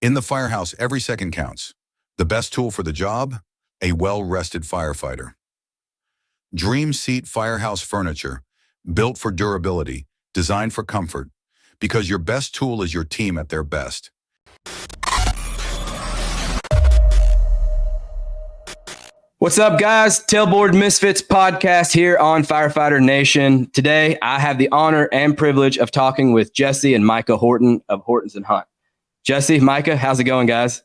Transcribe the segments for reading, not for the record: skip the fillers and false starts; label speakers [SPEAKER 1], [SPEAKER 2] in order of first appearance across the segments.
[SPEAKER 1] In the firehouse, every second counts. The best tool for the job? A well-rested firefighter. Dream Seat Firehouse Furniture, built for durability, designed for comfort, because your best tool is your team at their best.
[SPEAKER 2] What's up, guys? Tailboard Misfits podcast here on Firefighter Nation. Today, I have the honor and privilege of talking with Jesse and Micah Horton of Hortons and Hunt. Jesse, Micah, how's it going, guys?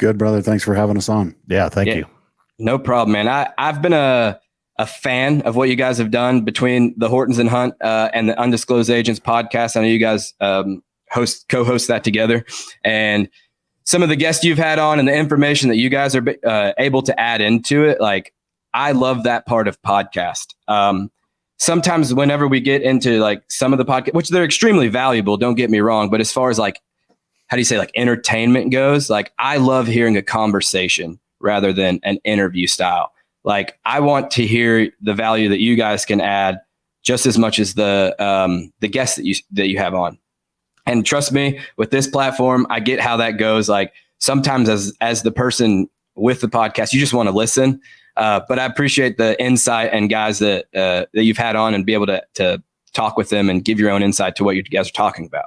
[SPEAKER 3] Good, brother. Thanks for having us on.
[SPEAKER 4] Yeah, thank you.
[SPEAKER 2] No problem, man. I've been a fan of what you guys have done between the Hortons and Hunt and the Undisclosed Agents podcast. I know you guys co-host that together. And some of the guests you've had on and the information that you guys are able to add into it, like, I love that part of podcast. Sometimes whenever we get into like some of the podcast, which they're extremely valuable, don't get me wrong, but as far as like, how do you say, like entertainment goes, like I love hearing a conversation rather than an interview style. Like I want to hear the value that you guys can add just as much as the guests that you have on. And trust me, with this platform, I get how that goes. Like sometimes as the person with the podcast, you just want to listen. But I appreciate the insight and guys that you've had on and be able to talk with them and give your own insight to what you guys are talking about.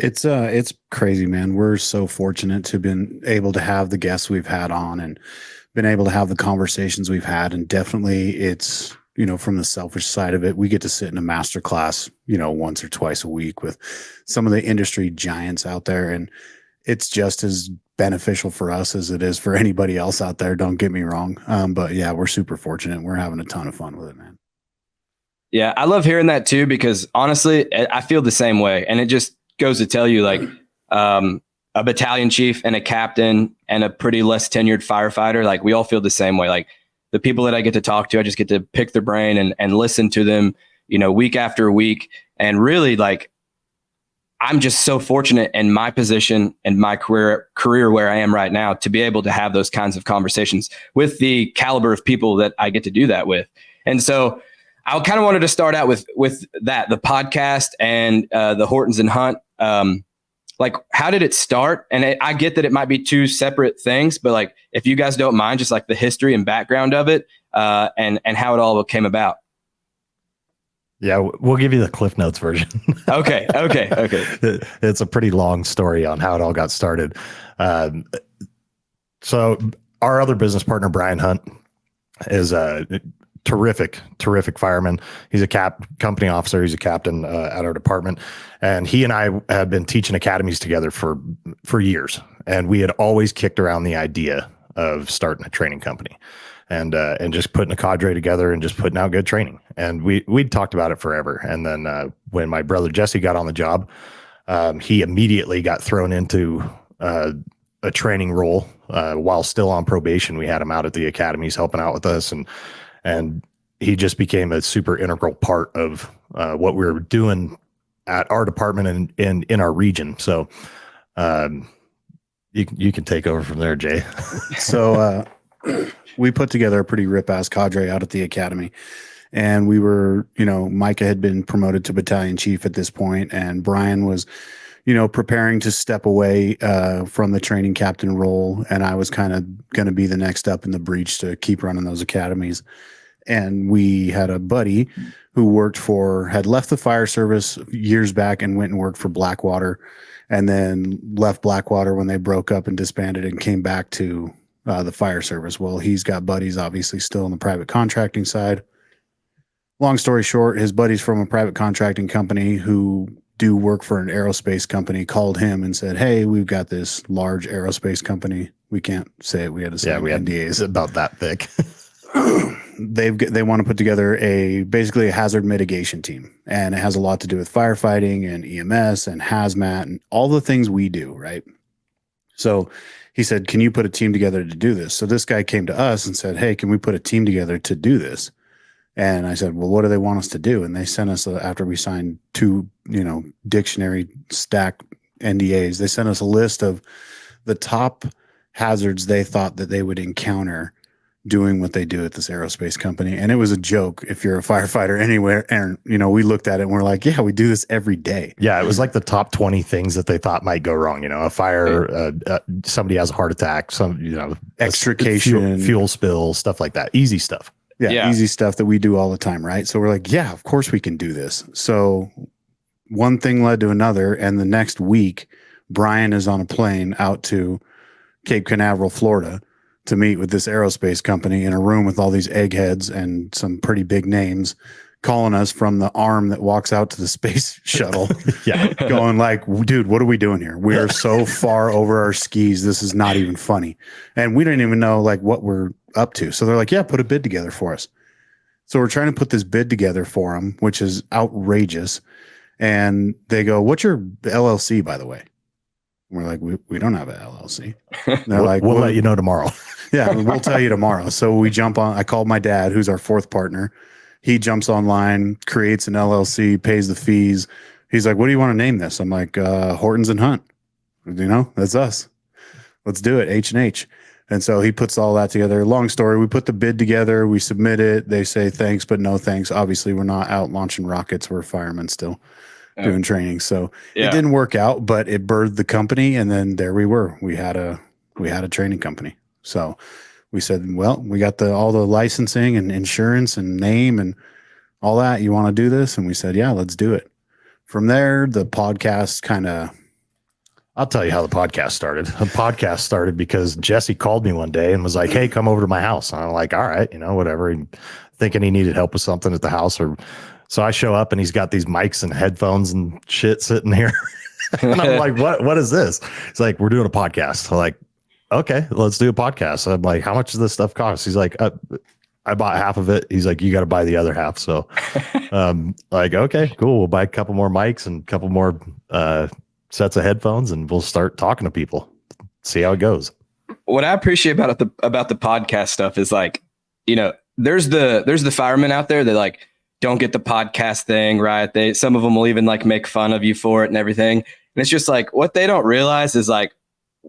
[SPEAKER 3] It's crazy, man. We're so fortunate to have been able to have the guests we've had on and been able to have the conversations we've had. And definitely it's, you know, from the selfish side of it, we get to sit in a master class, you know, once or twice a week with some of the industry giants out there. And it's just as beneficial for us as it is for anybody else out there. Don't get me wrong. But yeah, we're super fortunate. We're having a ton of fun with it, man.
[SPEAKER 2] Yeah, I love hearing that too, because honestly, I feel the same way. And it just goes to tell you, like, a battalion chief and a captain and a pretty less tenured firefighter, like we all feel the same way. Like the people that I get to talk to, I just get to pick their brain and listen to them, you know, week after week. And really, like, I'm just so fortunate in my position and my career where I am right now to be able to have those kinds of conversations with the caliber of people that I get to do that with. And so I kind of wanted to start out with that, the podcast and the Hortons and Hunt. Like, how did it start? And I get that it might be two separate things, but like, if you guys don't mind, just like the history and background of it and how it all came about.
[SPEAKER 4] Yeah, we'll give you the Cliff Notes version.
[SPEAKER 2] Okay.
[SPEAKER 4] It's a pretty long story on how it all got started. So our other business partner, Brian Hunt, is a terrific fireman. He's a company officer. He's a captain at our department. And he and I had been teaching academies together for years. And we had always kicked around the idea of starting a training company and just putting a cadre together and just putting out good training. And we'd talked about it forever. And then when my brother Jesse got on the job, he immediately got thrown into a training role while still on probation. We had him out at the academies helping out with us, and he just became a super integral part of what we were doing at our department and in our region. So you can take over from there, Jay.
[SPEAKER 3] So we put together a pretty rip-ass cadre out at the academy. And we were, you know, Micah had been promoted to battalion chief at this point, and Brian was, you know, preparing to step away from the training captain role. And I was kind of going to be the next up in the breach to keep running those academies. And we had a buddy who had left the fire service years back and went and worked for Blackwater, and then left Blackwater when they broke up and disbanded and came back to the fire service. Well, he's got buddies obviously still on the private contracting side. Long story short, his buddies from a private contracting company who do work for an aerospace company called him and said, "Hey, we've got this large aerospace company." We can't say it. We had to say NDAs.
[SPEAKER 4] About that thick.
[SPEAKER 3] They want to put together basically a hazard mitigation team, and it has a lot to do with firefighting and EMS and hazmat and all the things we do, right? So he said, "Can you put a team together to do this?" So this guy came to us and said, "Hey, can we put a team together to do this?" And I said, "Well, what do they want us to do?" And they sent us, after we signed 2, you know, dictionary stack NDAs, they sent us a list of the top hazards they thought that they would encounter doing what they do at this aerospace company. And it was a joke if you're a firefighter anywhere. And, we looked at it and we're like, yeah, we do this every day.
[SPEAKER 4] Yeah, it was like the top 20 things that they thought might go wrong. A fire, somebody has a heart attack,
[SPEAKER 3] extrication,
[SPEAKER 4] fuel spill, stuff like that. Easy stuff.
[SPEAKER 3] Yeah, easy stuff that we do all the time, right? So we're like, yeah, of course we can do this. So one thing led to another. And the next week, Brian is on a plane out to Cape Canaveral, Florida, to meet with this aerospace company in a room with all these eggheads and some pretty big names calling us from the arm that walks out to the space shuttle.
[SPEAKER 4] Yeah.
[SPEAKER 3] Going like, dude, what are we doing here? We are so far over our skis. This is not even funny. And we didn't even know like what we're up to. So they're like, yeah, put a bid together for us. So we're trying to put this bid together for them, which is outrageous. And they go, what's your LLC, by the way? We're like, we don't have an LLC. And they're like,
[SPEAKER 4] we'll let you know tomorrow.
[SPEAKER 3] Yeah, we'll tell you tomorrow. So we jump on. I called my dad, who's our fourth partner. He jumps online, creates an LLC, pays the fees. He's like, what do you want to name this? I'm like, Hortons and Hunt. That's us. Let's do it, H&H. And so he puts all that together. Long story, we put the bid together. We submit it. They say thanks, but no thanks. Obviously, we're not out launching rockets. We're firemen still. Doing training. So it didn't work out, but it birthed the company. And then there we were. We had a training company. So we said, well, we got all the licensing and insurance and name and all that. You want to do this? And we said, yeah, let's do it. From there, the podcast
[SPEAKER 4] I'll tell you how the podcast started. The podcast started because Jesse called me one day and was like, hey, come over to my house. And I'm like, all right, whatever. Thinking he needed help with something at the house So I show up and he's got these mics and headphones and shit sitting here. And I'm like, what is this? It's like, we're doing a podcast. I'm like, okay, let's do a podcast. So I'm like, how much does this stuff cost? He's like, I bought half of it. He's like, you got to buy the other half. So like, okay, cool. We'll buy a couple more mics and a couple more sets of headphones and we'll start talking to people. See how it goes.
[SPEAKER 2] What I appreciate about the podcast stuff is like, there's the firemen out there that like, don't get the podcast thing right. Some of them will even like make fun of you for it and everything. And it's just like, what they don't realize is like,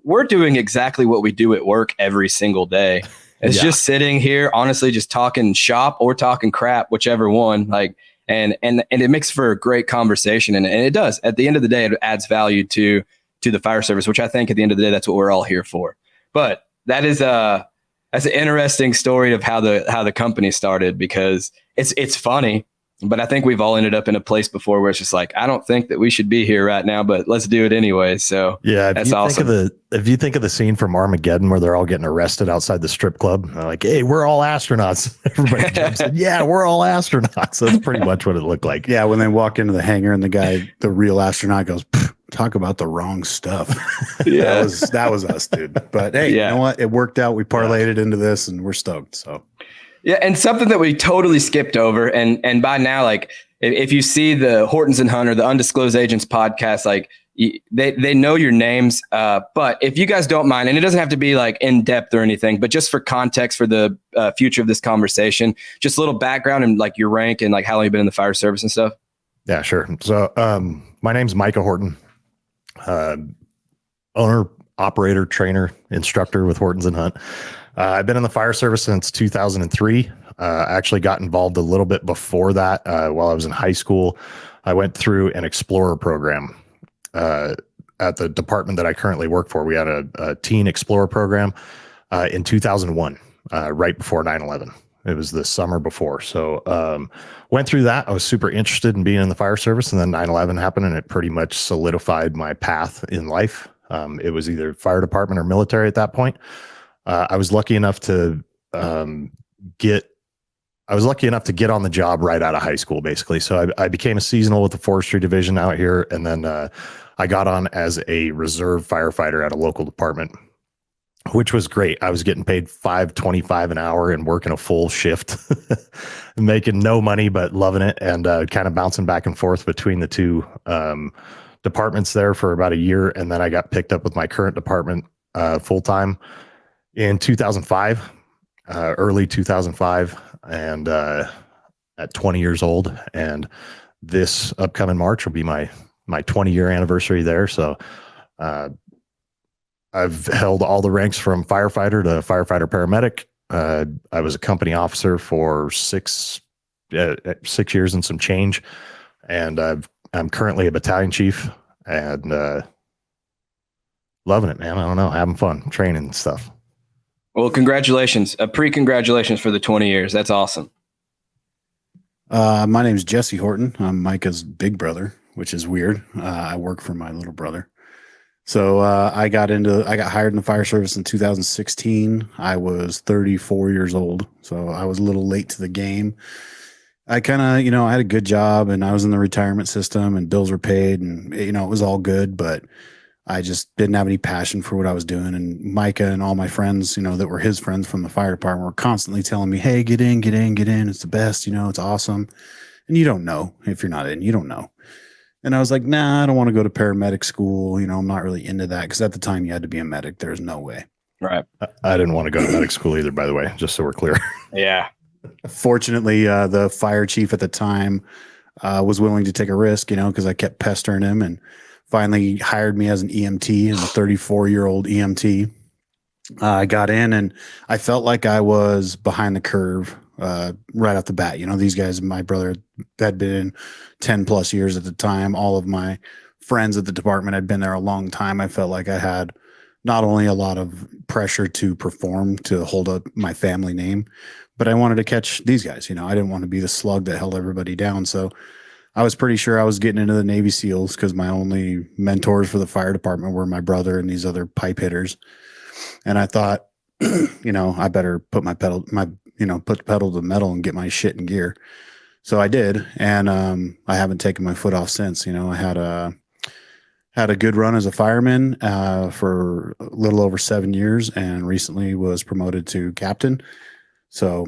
[SPEAKER 2] we're doing exactly what we do at work every single day. It's just sitting here, honestly, just talking shop or talking crap, whichever one. Like, and it makes for a great conversation. And it does. At the end of the day, it adds value to the fire service, which I think at the end of the day, that's what we're all here for. But that's an interesting story of how the company started, because it's funny, but I think we've all ended up in a place before where it's just like, I don't think that we should be here right now, but let's do it anyway. So
[SPEAKER 4] yeah,
[SPEAKER 2] that's awesome.
[SPEAKER 4] If you think of the scene from Armageddon where they're all getting arrested outside the strip club, they're like, hey, we're all astronauts. Everybody jumps in. Yeah, we're all astronauts. That's pretty much what it looked like.
[SPEAKER 3] Yeah, when they walk into the hangar and the real astronaut goes, talk about the wrong stuff. Yeah, that was us, dude. But hey, you know what? It worked out. We parlayed it into this, and we're stoked. So
[SPEAKER 2] yeah, and something that we totally skipped over, and by now, like if you see the Hortons and Hunter, the Undisclosed Agents podcast, like they know your names. But if you guys don't mind, and it doesn't have to be like in depth or anything, but just for context for the future of this conversation, just a little background and like your rank and like how long you've been in the fire service and stuff.
[SPEAKER 4] Yeah, sure. So my name's Micah Horton. Owner, operator, trainer, instructor with Hortons and Hunt. I've been in the fire service since 2003. I actually got involved a little bit before that. While I was in high school, I went through an Explorer program at the department that I currently work for. We had a teen Explorer program in 2001, right before 9/11. It was the summer before. So went through that. I was super interested in being in the fire service, and then 9/11 happened, and it pretty much solidified my path in life. It was either fire department or military at that point. I was lucky enough to get on the job right out of high school, basically. So I became a seasonal with the forestry division out here, and then I got on as a reserve firefighter at a local department, which was great. I was getting paid $5.25 an hour and working a full shift, making no money, but loving it, and kind of bouncing back and forth between the two departments there for about a year. And then I got picked up with my current department full-time in 2005, early 2005, and at 20 years old. And this upcoming March will be my 20-year anniversary there. So I've held all the ranks from firefighter to firefighter paramedic, I was a company officer for 6 years and some change. And I'm currently a battalion chief and loving it, man. I don't know, having fun, training and stuff.
[SPEAKER 2] Well, congratulations. Pre-congratulations for the 20 years. That's awesome.
[SPEAKER 3] My name's Jesse Horton. I'm Micah's big brother, which is weird. I work for my little brother. So I got hired in the fire service in 2016. I was 34 years old, so I was a little late to the game. I kind of, I had a good job and I was in the retirement system and bills were paid and, it was all good, but I just didn't have any passion for what I was doing. And Micah and all my friends, that were his friends from the fire department were constantly telling me, hey, get in. It's the best, it's awesome. And you don't know if you're not in, you don't know. And I was like, nah, I don't want to go to paramedic school. I'm not really into that. Cause at the time you had to be a medic. There's no way.
[SPEAKER 2] Right.
[SPEAKER 4] I didn't want to go to medic school either, by the way, just so we're clear.
[SPEAKER 2] Yeah.
[SPEAKER 3] Fortunately, the fire chief at the time was willing to take a risk, because I kept pestering him and finally hired me as an EMT, and a 34-year-old EMT. I got in and I felt like I was behind the curve right off the bat. These guys, my brother had been in 10 plus years at the time. All of my friends at the department had been there a long time. I felt like I had not only a lot of pressure to perform, to hold up my family name, but I wanted to catch these guys. I didn't want to be the slug that held everybody down. So I was pretty sure I was getting into the Navy SEALs because my only mentors for the fire department were my brother and these other pipe hitters. And I thought, I better put put the pedal to the metal and get my shit in gear. So I did. And I haven't taken my foot off since. I had a good run as a fireman for a little over 7 years and recently was promoted to captain. So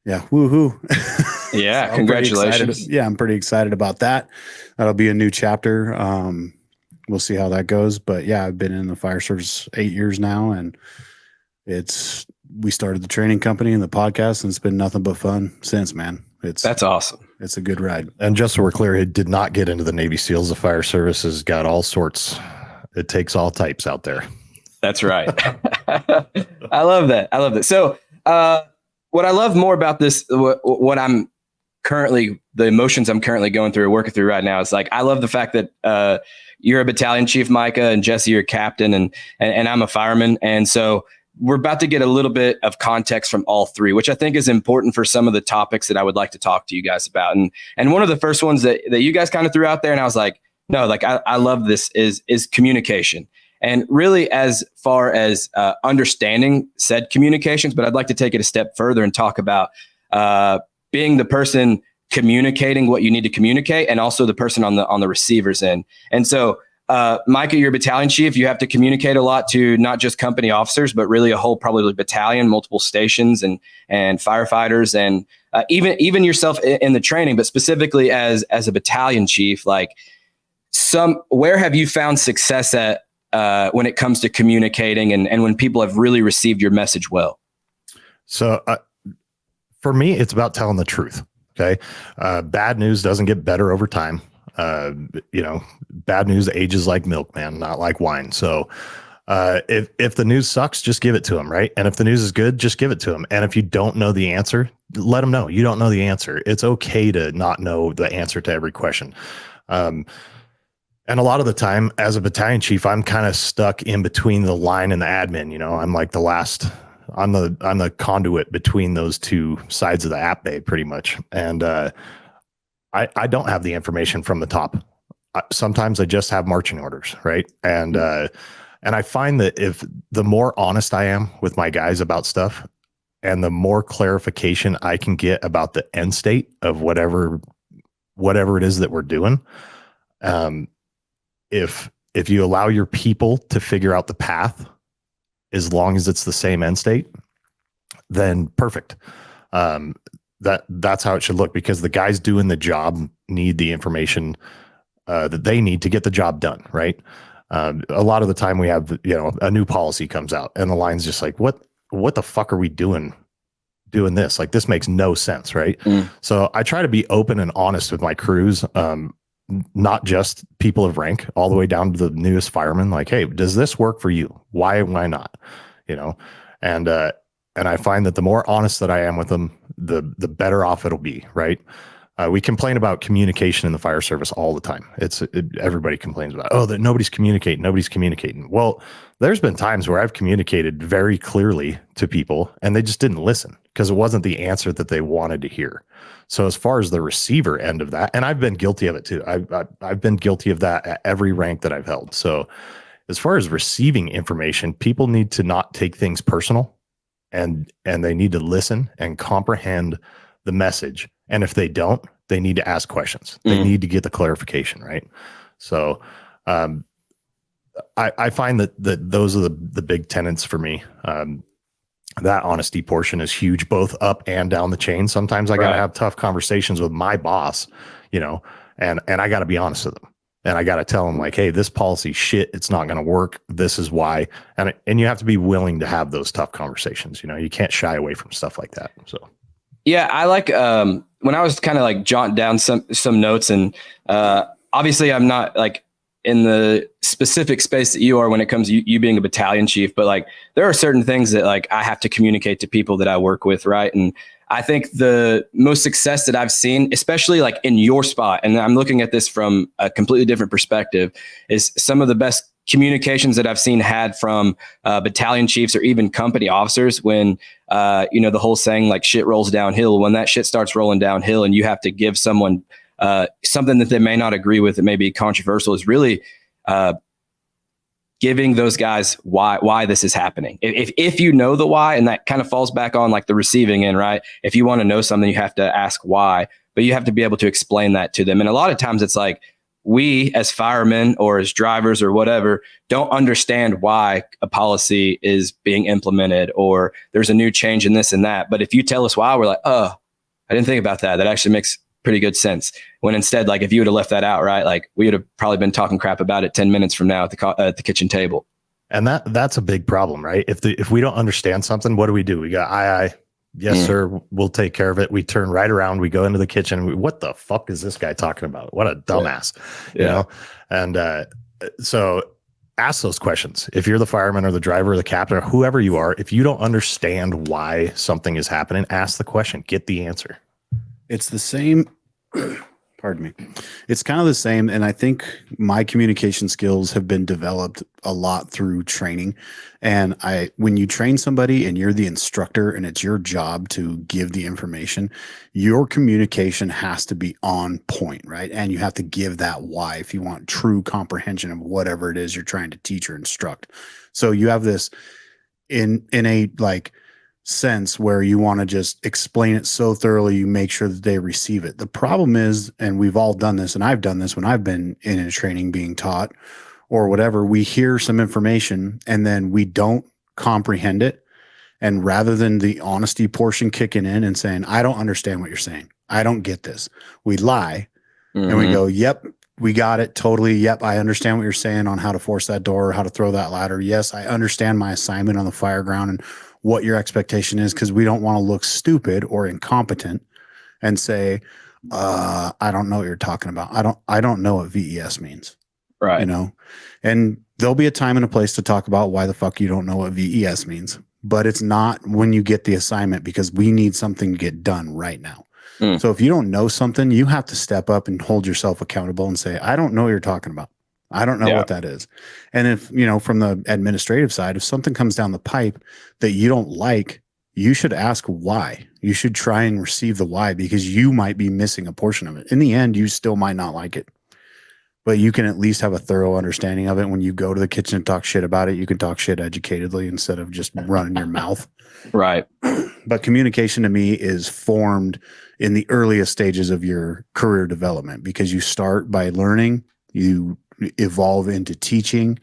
[SPEAKER 3] yeah, woohoo.
[SPEAKER 2] Yeah,
[SPEAKER 3] So
[SPEAKER 2] congratulations.
[SPEAKER 3] I'm pretty excited about that. That'll be a new chapter. We'll see how that goes. But yeah, I've been in the fire service 8 years now, and we started the training company and the podcast, and it's been nothing but fun since, man.
[SPEAKER 2] That's awesome.
[SPEAKER 3] It's a good ride.
[SPEAKER 4] And just so we're clear, it did not get into the Navy SEALs. The fire service has got all sorts. It takes all types out there.
[SPEAKER 2] That's right. I love that. So, what I love more about this, what I'm currently, the emotions I'm currently going through or working through right now is like, I love the fact that you're a battalion chief, Micah, and Jesse, you're a captain, and I'm a fireman. And so we're about to get a little bit of context from all three, which I think is important for some of the topics that I would like to talk to you guys about. And one of the first ones that you guys kind of threw out there, and I was like, no, like I love this is communication. And really, as far as understanding said communications, but I'd like to take it a step further and talk about being the person communicating what you need to communicate, and also the person on the receiver's end. And so, Micah, you're a battalion chief. You have to communicate a lot to not just company officers, but really a whole probably battalion, multiple stations, and firefighters, and even yourself in the training. But specifically as a battalion chief, like where have you found success at? When it comes to communicating and when people have really received your message well? So
[SPEAKER 4] for me, it's about telling the truth. Okay. Bad news doesn't get better over time. Bad news ages like milk, man, not like wine. So if the news sucks, just give it to them. Right. And if the news is good, just give it to them. And if you don't know the answer, let them know you don't know the answer. It's okay to not know the answer to every question. And a lot of the time as a battalion chief, I'm kind of stuck in between the line and the admin. I'm like I'm the conduit between those two sides of the app bay pretty much. And I don't have the information from the top. Sometimes I just have marching orders. Right. And I find that if the more honest I am with my guys about stuff and the more clarification I can get about the end state of whatever it is that we're doing, if you allow your people to figure out the path, as long as it's the same end state, then perfect. That's how it should look, because the guys doing the job need the information that they need to get the job done. Right. A lot of the time we have, a new policy comes out and the line's just like, what the fuck are we doing this? Like, this makes no sense. Right. So I try to be open and honest with my crews. Not just people of rank, all the way down to the newest fireman. Like, hey, does this work for you? Why not? And And I find that the more honest that I am with them, the better off it'll be, right? We complain about communication in the fire service all the time. Everybody complains about, that nobody's communicating. Well, there's been times where I've communicated very clearly to people and they just didn't listen because it wasn't the answer that they wanted to hear. So as far as the receiver end of that, and I've been guilty of it too. I've been guilty of that at every rank that I've held. So as far as receiving information, people need to not take things personal and they need to listen and comprehend the message. And if they don't, they need to ask questions. They need to get the clarification, right? So I find that those are the big tenets for me. That honesty portion is huge, both up and down the chain. Sometimes I got to have tough conversations with my boss, and I got to be honest with them. And I got to tell them like, hey, this policy shit, it's not going to work. This is why. And you have to be willing to have those tough conversations. You can't shy away from stuff like that. So.
[SPEAKER 2] Yeah, I like when I was kind of like jotting down some notes, and obviously I'm not like in the specific space that you are when it comes to you being a battalion chief, but like there are certain things that like I have to communicate to people that I work with, right? And I think the most success that I've seen, especially like in your spot, and I'm looking at this from a completely different perspective, is some of the best communications that I've seen had from battalion chiefs or even company officers when, the whole saying like shit rolls downhill, when that shit starts rolling downhill and you have to give someone something that they may not agree with that may be controversial, is really giving those guys why this is happening. If you know the why, and that kind of falls back on like the receiving end, right? If you want to know something, you have to ask why, but you have to be able to explain that to them. And a lot of times it's like, we as firemen or as drivers or whatever don't understand why a policy is being implemented or there's a new change in this and that. But if you tell us why, we're like, oh, I didn't think about that. That actually makes pretty good sense. When instead, like if you would have left that out, right, like we would have probably been talking crap about it 10 minutes from now at the kitchen table.
[SPEAKER 4] And that's a big problem, right? If we don't understand something, what do? We got aye. Yes, sir. We'll take care of it. We turn right around. We go into the kitchen. What the fuck is this guy talking about? What a dumbass, you know? And so ask those questions. If you're the fireman or the driver or the captain or whoever you are, if you don't understand why something is happening, ask the question, get the answer.
[SPEAKER 3] It's the same. Pardon me. It's kind of the same. And I think my communication skills have been developed a lot through training. And when you train somebody and you're the instructor and it's your job to give the information, your communication has to be on point, right? And you have to give that why if you want true comprehension of whatever it is you're trying to teach or instruct. So you have this in a like sense where you want to just explain it so thoroughly you make sure that they receive it. The problem is, and we've all done this, and I've done this when I've been in a training being taught or whatever, we hear some information and then we don't comprehend it. And rather than the honesty portion kicking in and saying, I don't understand what you're saying, I don't get this, we lie and we go, yep, we got it totally. Yep, I understand what you're saying on how to force that door or how to throw that ladder. Yes, I understand my assignment on the fire ground and what your expectation is, because we don't want to look stupid or incompetent and say, I don't know what you're talking about. I don't know what VES means.
[SPEAKER 2] Right.
[SPEAKER 3] You know, and there'll be a time and a place to talk about why the fuck you don't know what VES means, but it's not when you get the assignment, because we need something to get done right now. So if you don't know something, you have to step up and hold yourself accountable and say, I don't know what you're talking about. I don't know what that is. And if, from the administrative side, if something comes down the pipe that you don't like, you should ask why. You should try and receive the why, because you might be missing a portion of it. In the end, you still might not like it, but you can at least have a thorough understanding of it. When you go to the kitchen and talk shit about it, you can talk shit educatedly instead of just running your mouth.
[SPEAKER 2] Right.
[SPEAKER 3] But communication to me is formed in the earliest stages of your career development, because you start by learning, you evolve into teaching,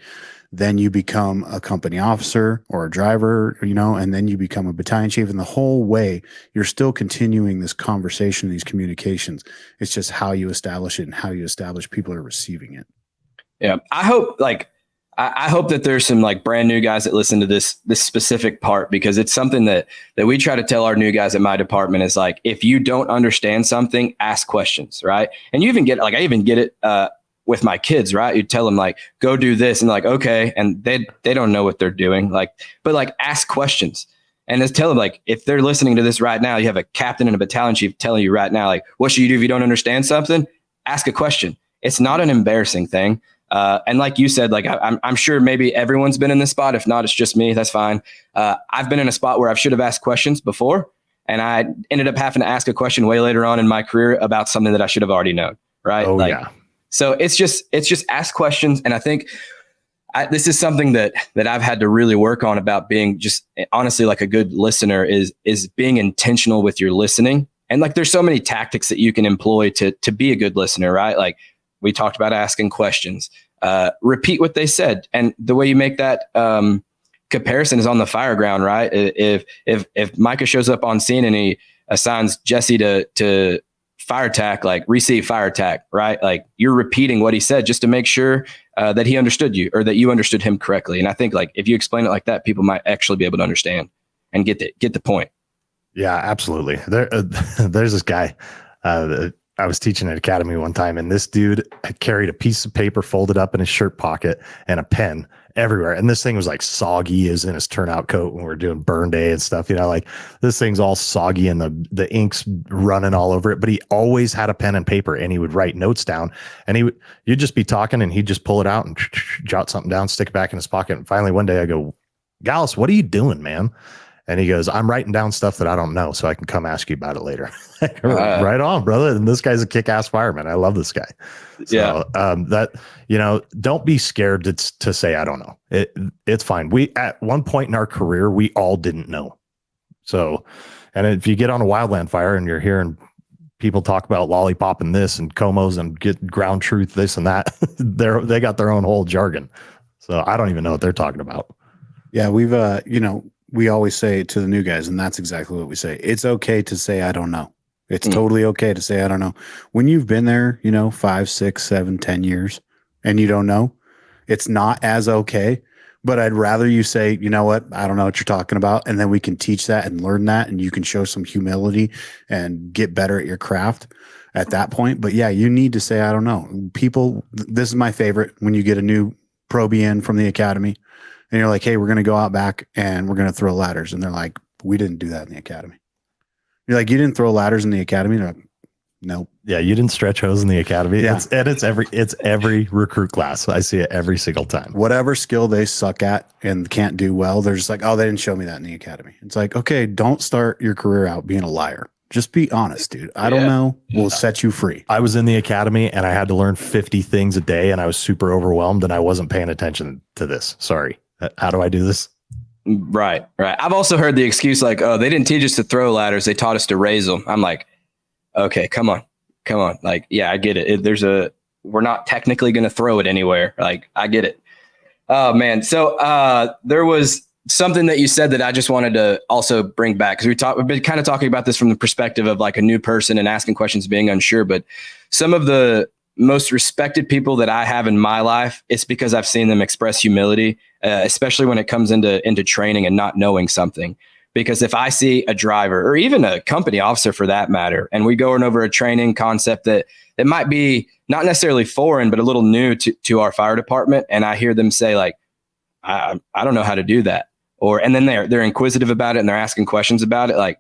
[SPEAKER 3] then you become a company officer or a driver, and then you become a battalion chief. And the whole way you're still continuing this conversation, these communications. It's just how you establish it and how you establish people are receiving it.
[SPEAKER 2] Yeah. I hope that there's some like brand new guys that listen to this specific part, because it's something that we try to tell our new guys at my department is like, if you don't understand something, ask questions. Right. And you even get I even get it, with my kids, right? You tell them like, go do this. And like, okay. And they don't know what they're doing. But ask questions. And just tell them, like, if they're listening to this right now, you have a captain and a battalion chief telling you right now, like, what should you do if you don't understand something? Ask a question. It's not an embarrassing thing. And like you said, like, I'm sure maybe everyone's been in this spot. If not, it's just me. That's fine. I've been in a spot where I should have asked questions before, and I ended up having to ask a question way later on in my career about something that I should have already known. Right.
[SPEAKER 4] Oh,
[SPEAKER 2] like,
[SPEAKER 4] yeah.
[SPEAKER 2] So it's just ask questions. And I think this is something that I've had to really work on about being just honestly like a good listener is being intentional with your listening. And like, there's so many tactics that you can employ to be a good listener, right? Like we talked about asking questions, repeat what they said. And the way you make that comparison is on the fire ground, right? If Micah shows up on scene and he assigns Jesse to fire attack, like receive fire attack, right? Like you're repeating what he said just to make sure that he understood you or that you understood him correctly. And I think like if you explain it like that, people might actually be able to understand and get the point.
[SPEAKER 4] Yeah, absolutely. There's this guy I was teaching at academy one time, and this dude had carried a piece of paper folded up in his shirt pocket and a pen everywhere. And this thing was like soggy. It was in his turnout coat when we were doing burn day and stuff, you know, like this thing's all soggy and the ink's running all over it, but he always had a pen and paper and he would write notes down, and you'd just be talking and he'd just pull it out and jot something down, stick it back in his pocket. And finally one day I go, Gallus, what are you doing, man? And he goes, I'm writing down stuff that I don't know so I can come ask you about it later. Right on, brother. And this guy's a kick-ass fireman. I love this guy. So,
[SPEAKER 2] yeah.
[SPEAKER 4] That, you know, don't be scared to say, I don't know. It's fine. We, at one point in our career, we all didn't know. So, and if you get on a wildland fire and you're hearing people talk about lollipop and this and comos and get ground truth, this and that, they got their own whole jargon. So I don't even know what they're talking about.
[SPEAKER 3] Yeah. We've, we always say to the new guys, and that's exactly what we say. It's okay to say, I don't know. It's totally okay to say, I don't know. When you've been there, 5, 6, 7, 10 years and you don't know, it's not as okay, but I'd rather you say, you know what? I don't know what you're talking about. And then we can teach that and learn that. And you can show some humility and get better at your craft at that point. But yeah, you need to say, I don't know. People, this is my favorite when you get a new probie in from the academy. And you're like, hey, we're going to go out back and we're going to throw ladders. And they're like, we didn't do that in the academy. You're like, you didn't throw ladders in the academy? They're like, nope.
[SPEAKER 4] Yeah, you didn't stretch hose in the academy.
[SPEAKER 3] Yeah.
[SPEAKER 4] It's every recruit class. I see it every single time.
[SPEAKER 3] Whatever skill they suck at and can't do well, they're just like, oh, they didn't show me that in the academy. It's like, okay, don't start your career out being a liar. Just be honest, dude. I don't know. We'll set you free.
[SPEAKER 4] I was in the academy and I had to learn 50 things a day and I was super overwhelmed and I wasn't paying attention to this. Sorry. How do I do this?
[SPEAKER 2] Right. I've also heard the excuse like, oh, they didn't teach us to throw ladders. They taught us to raise them. I'm like, okay, come on. Like, yeah, I get it. We're not technically going to throw it anywhere. Like, I get it. Oh man. So there was something that you said that I just wanted to also bring back, because we've been kind of talking about this from the perspective of like a new person and asking questions, being unsure, but some of the most respected people that I have in my life, it's because I've seen them express humility, especially when it comes into training and not knowing something. Because if I see a driver or even a company officer for that matter, and we go over a training concept that might be not necessarily foreign, but a little new to our fire department, and I hear them say like, I don't know how to do that. And then they're inquisitive about it and they're asking questions about it. Like,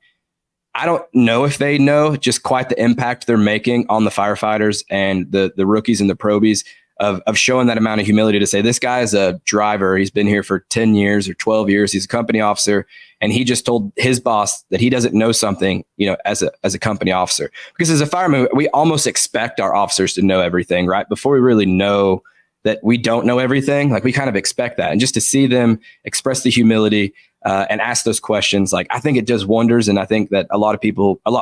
[SPEAKER 2] I don't know if they know just quite the impact they're making on the firefighters and the rookies and the probies of showing that amount of humility to say, this guy is a driver. He's been here for 10 years or 12 years. He's a company officer. And he just told his boss that he doesn't know something, as a company officer. Because as a fireman, we almost expect our officers to know everything, right? Before we really know that we don't know everything, like we kind of expect that. And just to see them express the humility and ask those questions, like I think it does wonders. And I think that a lot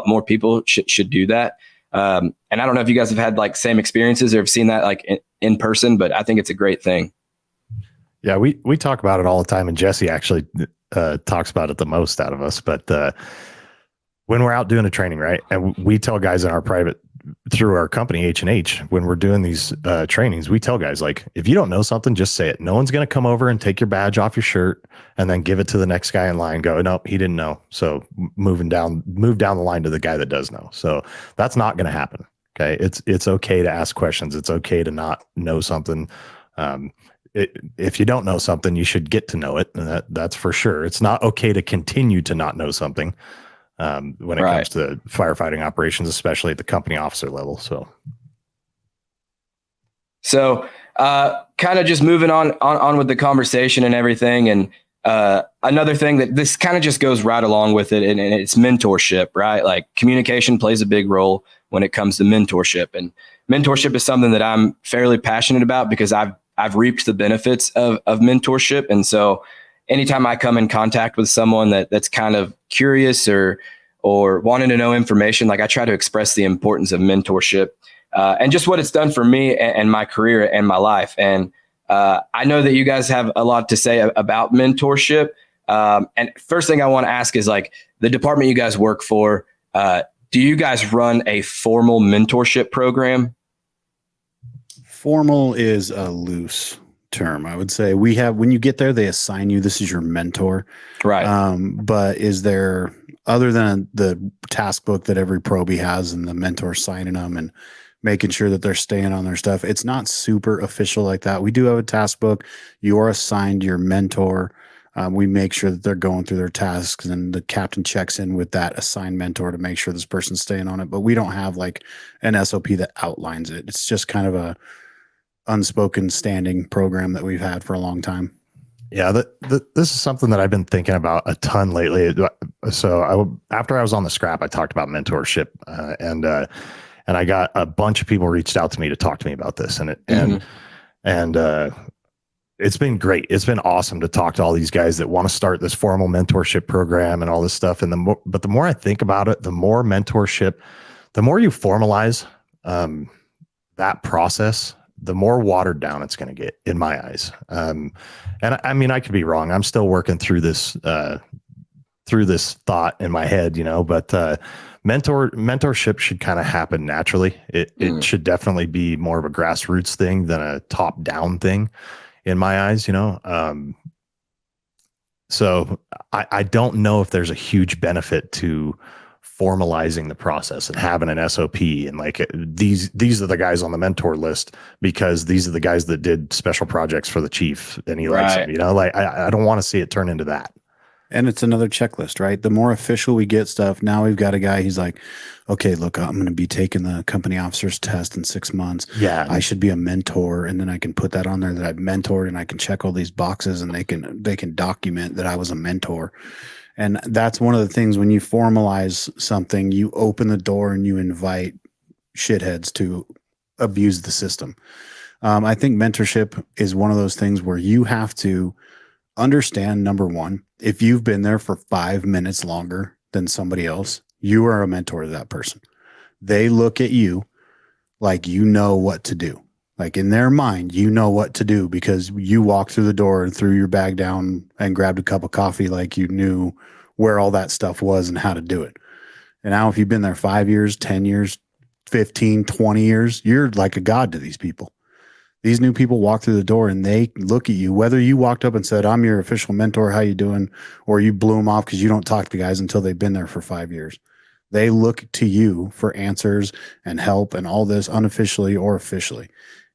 [SPEAKER 2] more people should do that. And I don't know if you guys have had like same experiences or have seen that like in person, but I think it's a great thing.
[SPEAKER 4] Yeah, we talk about it all the time, and Jesse actually talks about it the most out of us. But when we're out doing a training, right, and we tell guys in our private through our company H&H, when we're doing these trainings, we tell guys like, if you don't know something, just say it. No one's going to come over and take your badge off your shirt and then give it to the next guy in line. Go, nope, he didn't know. So move down the line to the guy that does know. So that's not going to happen. Okay. It's okay to ask questions. It's okay to not know something. if you don't know something, you should get to know it. And that's for sure. It's not okay to continue to not know something when it comes to firefighting operations, especially at the company officer level.
[SPEAKER 2] So kind of just moving on with the conversation and everything. And another thing that this kind of just goes right along with it, and it's mentorship, right? Like communication plays a big role when it comes to mentorship. And mentorship is something that I'm fairly passionate about because I've reaped the benefits of mentorship. And so anytime I come in contact with someone that's kind of curious or wanting to know information, like I try to express the importance of mentorship and just what it's done for me and my career and my life. And I know that you guys have a lot to say about mentorship. And first thing I want to ask is like the department you guys work for, do you guys run a formal mentorship program?
[SPEAKER 3] Formal is a loose term. I would say we have, when you get there, they assign you, this is your mentor.
[SPEAKER 2] Right.
[SPEAKER 3] But is there, other than the task book that every probie has and the mentor signing them and making sure that they're staying on their stuff, it's not super official like that. We do have a task book. You are assigned your mentor. We make sure that they're going through their tasks, and the captain checks in with that assigned mentor to make sure this person's staying on it. But we don't have like an SOP that outlines it. It's just kind of a unspoken standing program that we've had for a long time.
[SPEAKER 4] Yeah, this is something that I've been thinking about a ton lately. So after I was on the scrap, I talked about mentorship, and I got a bunch of people reached out to me to talk to me about this, and it's been great. It's been awesome to talk to all these guys that want to start this formal mentorship program and all this stuff. And the more I think about it, the more mentorship, the more you formalize that process, the more watered down it's going to get in my eyes. And I mean, I could be wrong. I'm still working through this thought in my head, but mentorship should kind of happen naturally. It should definitely be more of a grassroots thing than a top down thing in my eyes, So I don't know if there's a huge benefit to formalizing the process and having an SOP and like these are the guys on the mentor list because these are the guys that did special projects for the chief and he likes them, like I don't want to see it turn into that.
[SPEAKER 3] And it's another checklist, right? The more official we get stuff, now we've got a guy, he's like, okay, look, I'm going to be taking the company officer's test in 6 months.
[SPEAKER 4] Yeah.
[SPEAKER 3] I should be a mentor. And then I can put that on there that I've mentored, and I can check all these boxes, and they can document that I was a mentor. And that's one of the things when you formalize something, you open the door and you invite shitheads to abuse the system. I think mentorship is one of those things where you have to understand, number one, if you've been there for 5 minutes longer than somebody else, you are a mentor to that person. They look at you like you know what to do. Like in their mind, you know what to do because you walked through the door and threw your bag down and grabbed a cup of coffee like you knew where all that stuff was and how to do it. And now if you've been there 5 years, 10 years, 15, 20 years, you're like a god to these people. These new people walk through the door and they look at you, whether you walked up and said, I'm your official mentor, how you doing? Or you blew them off because you don't talk to guys until they've been there for 5 years. They look to you for answers and help and all this unofficially or officially.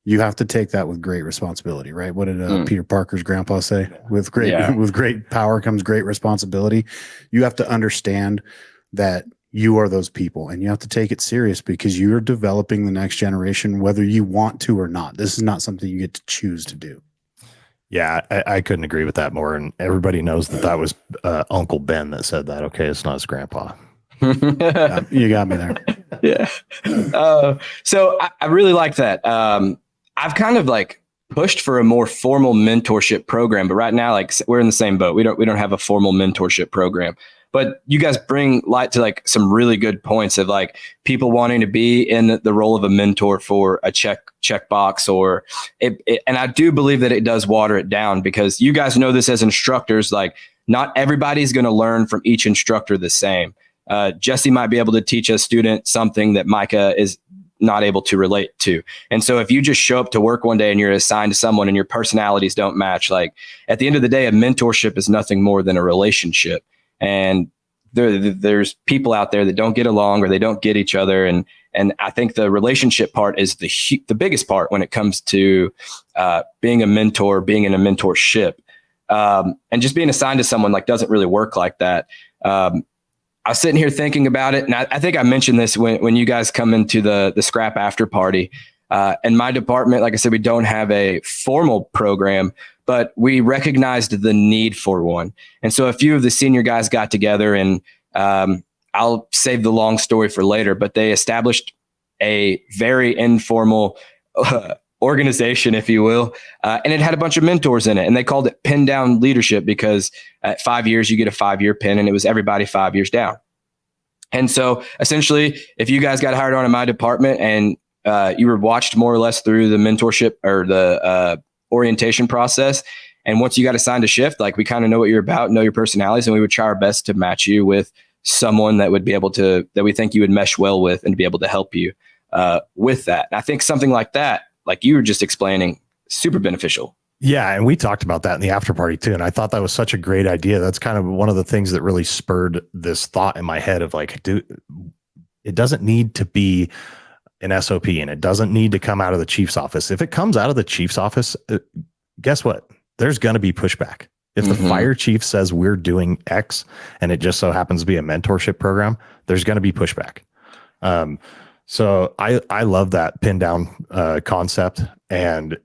[SPEAKER 3] You have to take that with great responsibility, right? What did Peter Parker's grandpa say? With great power comes great responsibility. You have to understand that you are those people, and you have to take it serious because you're developing the next generation, whether you want to or not. This is not something you get to choose to do.
[SPEAKER 4] Yeah, I couldn't agree with that more. And everybody knows that was Uncle Ben that said that. Okay, it's not his grandpa.
[SPEAKER 3] You got me there.
[SPEAKER 2] Yeah. So I really like that. I've kind of like pushed for a more formal mentorship program, but right now, like we're in the same boat. We don't have a formal mentorship program. But you guys bring light to like some really good points of like people wanting to be in the role of a mentor for a checkbox or and I do believe that it does water it down because you guys know this as instructors, like not everybody's going to learn from each instructor the same. Jesse might be able to teach a student something that Micah is not able to relate to. And so if you just show up to work one day and you're assigned to someone and your personalities don't match, like at the end of the day, a mentorship is nothing more than a relationship. And there's people out there that don't get along or they don't get each other. And I think the relationship part is the biggest part when it comes to being a mentor, being in a mentorship, and just being assigned to someone like doesn't really work like that. I was sitting here thinking about it, and I think I mentioned this when you guys come into the scrap after party. In my department, like I said, we don't have a formal program, but we recognized the need for one. And so a few of the senior guys got together, and I'll save the long story for later, but they established a very informal organization, if you will. And it had a bunch of mentors in it, and they called it Pin Down Leadership because at 5 years, you get a 5-year pin, and it was everybody 5 years down. And so essentially, if you guys got hired on in my department and you were watched more or less through the mentorship or the orientation process, and once you got assigned a shift, like we kind of know what you're about, know your personalities, and we would try our best to match you with someone that would be able to, that we think you would mesh well with and be able to help you with that. And I think something like that, like you were just explaining, super beneficial.
[SPEAKER 4] Yeah. And we talked about that in the after party too. And I thought that was such a great idea. That's kind of one of the things that really spurred this thought in my head of like, dude, it doesn't need to be an SOP and it doesn't need to come out of the chief's office. If it comes out of the chief's office, guess what? There's going to be pushback. If the fire chief says we're doing X and it just so happens to be a mentorship program, there's going to be pushback. So I love that pin down concept. And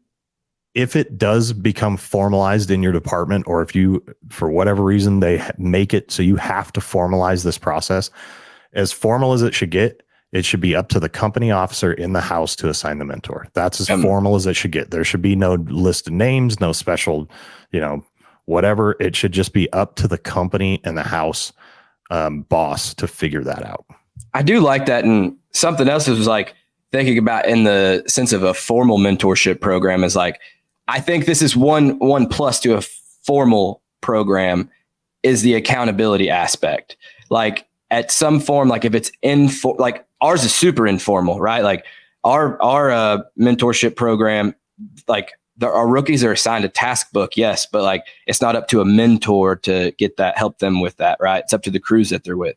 [SPEAKER 4] if it does become formalized in your department, or if you, for whatever reason, they make it so you have to formalize this process, as formal as it should get, it should be up to the company officer in the house to assign the mentor. That's as formal as it should get. There should be no list of names, no special, whatever. It should just be up to the company and the house boss to figure that out.
[SPEAKER 2] I do like that. And something else was like thinking about in the sense of a formal mentorship program is like, I think this is one plus to a formal program is the accountability aspect. Like at some form, like if it's like ours is super informal, right? Like our mentorship program, like our rookies are assigned a task book. Yes. But like, it's not up to a mentor to get that, help them with that. Right. It's up to the crews that they're with.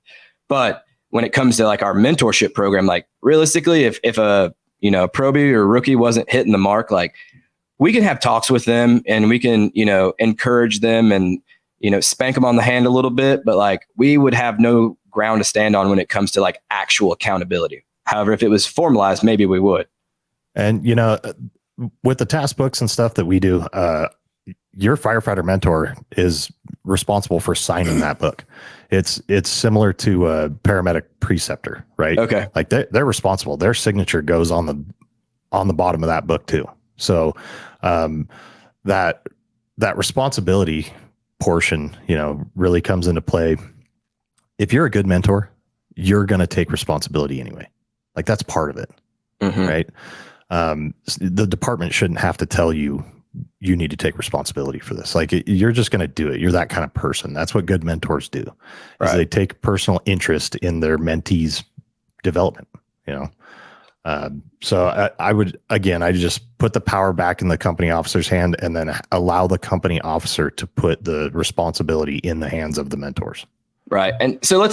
[SPEAKER 2] But when it comes to like our mentorship program, like realistically, if a, probie or rookie wasn't hitting the mark, like we can have talks with them and we can, encourage them and, spank them on the hand a little bit, but like we would have no ground to stand on when it comes to like actual accountability. However, if it was formalized, maybe we would. And,
[SPEAKER 4] with the task books and stuff that we do, your firefighter mentor is responsible for signing that book. It's similar to a paramedic preceptor, right? Okay. Like they're responsible. Their signature goes on the bottom of that book too. So, that responsibility portion, really comes into play. If you're a good mentor, you're going to take responsibility anyway. Like that's part of it. Right. The department shouldn't have to tell you, you need to take responsibility for this. Like you're just going to do it. You're that kind of person. That's what good mentors do. Right. Is they take personal interest in their mentees' development, So I just put the power back in the company officer's hand and then allow the company officer to put the responsibility in the hands of the mentors.
[SPEAKER 2] Right. And so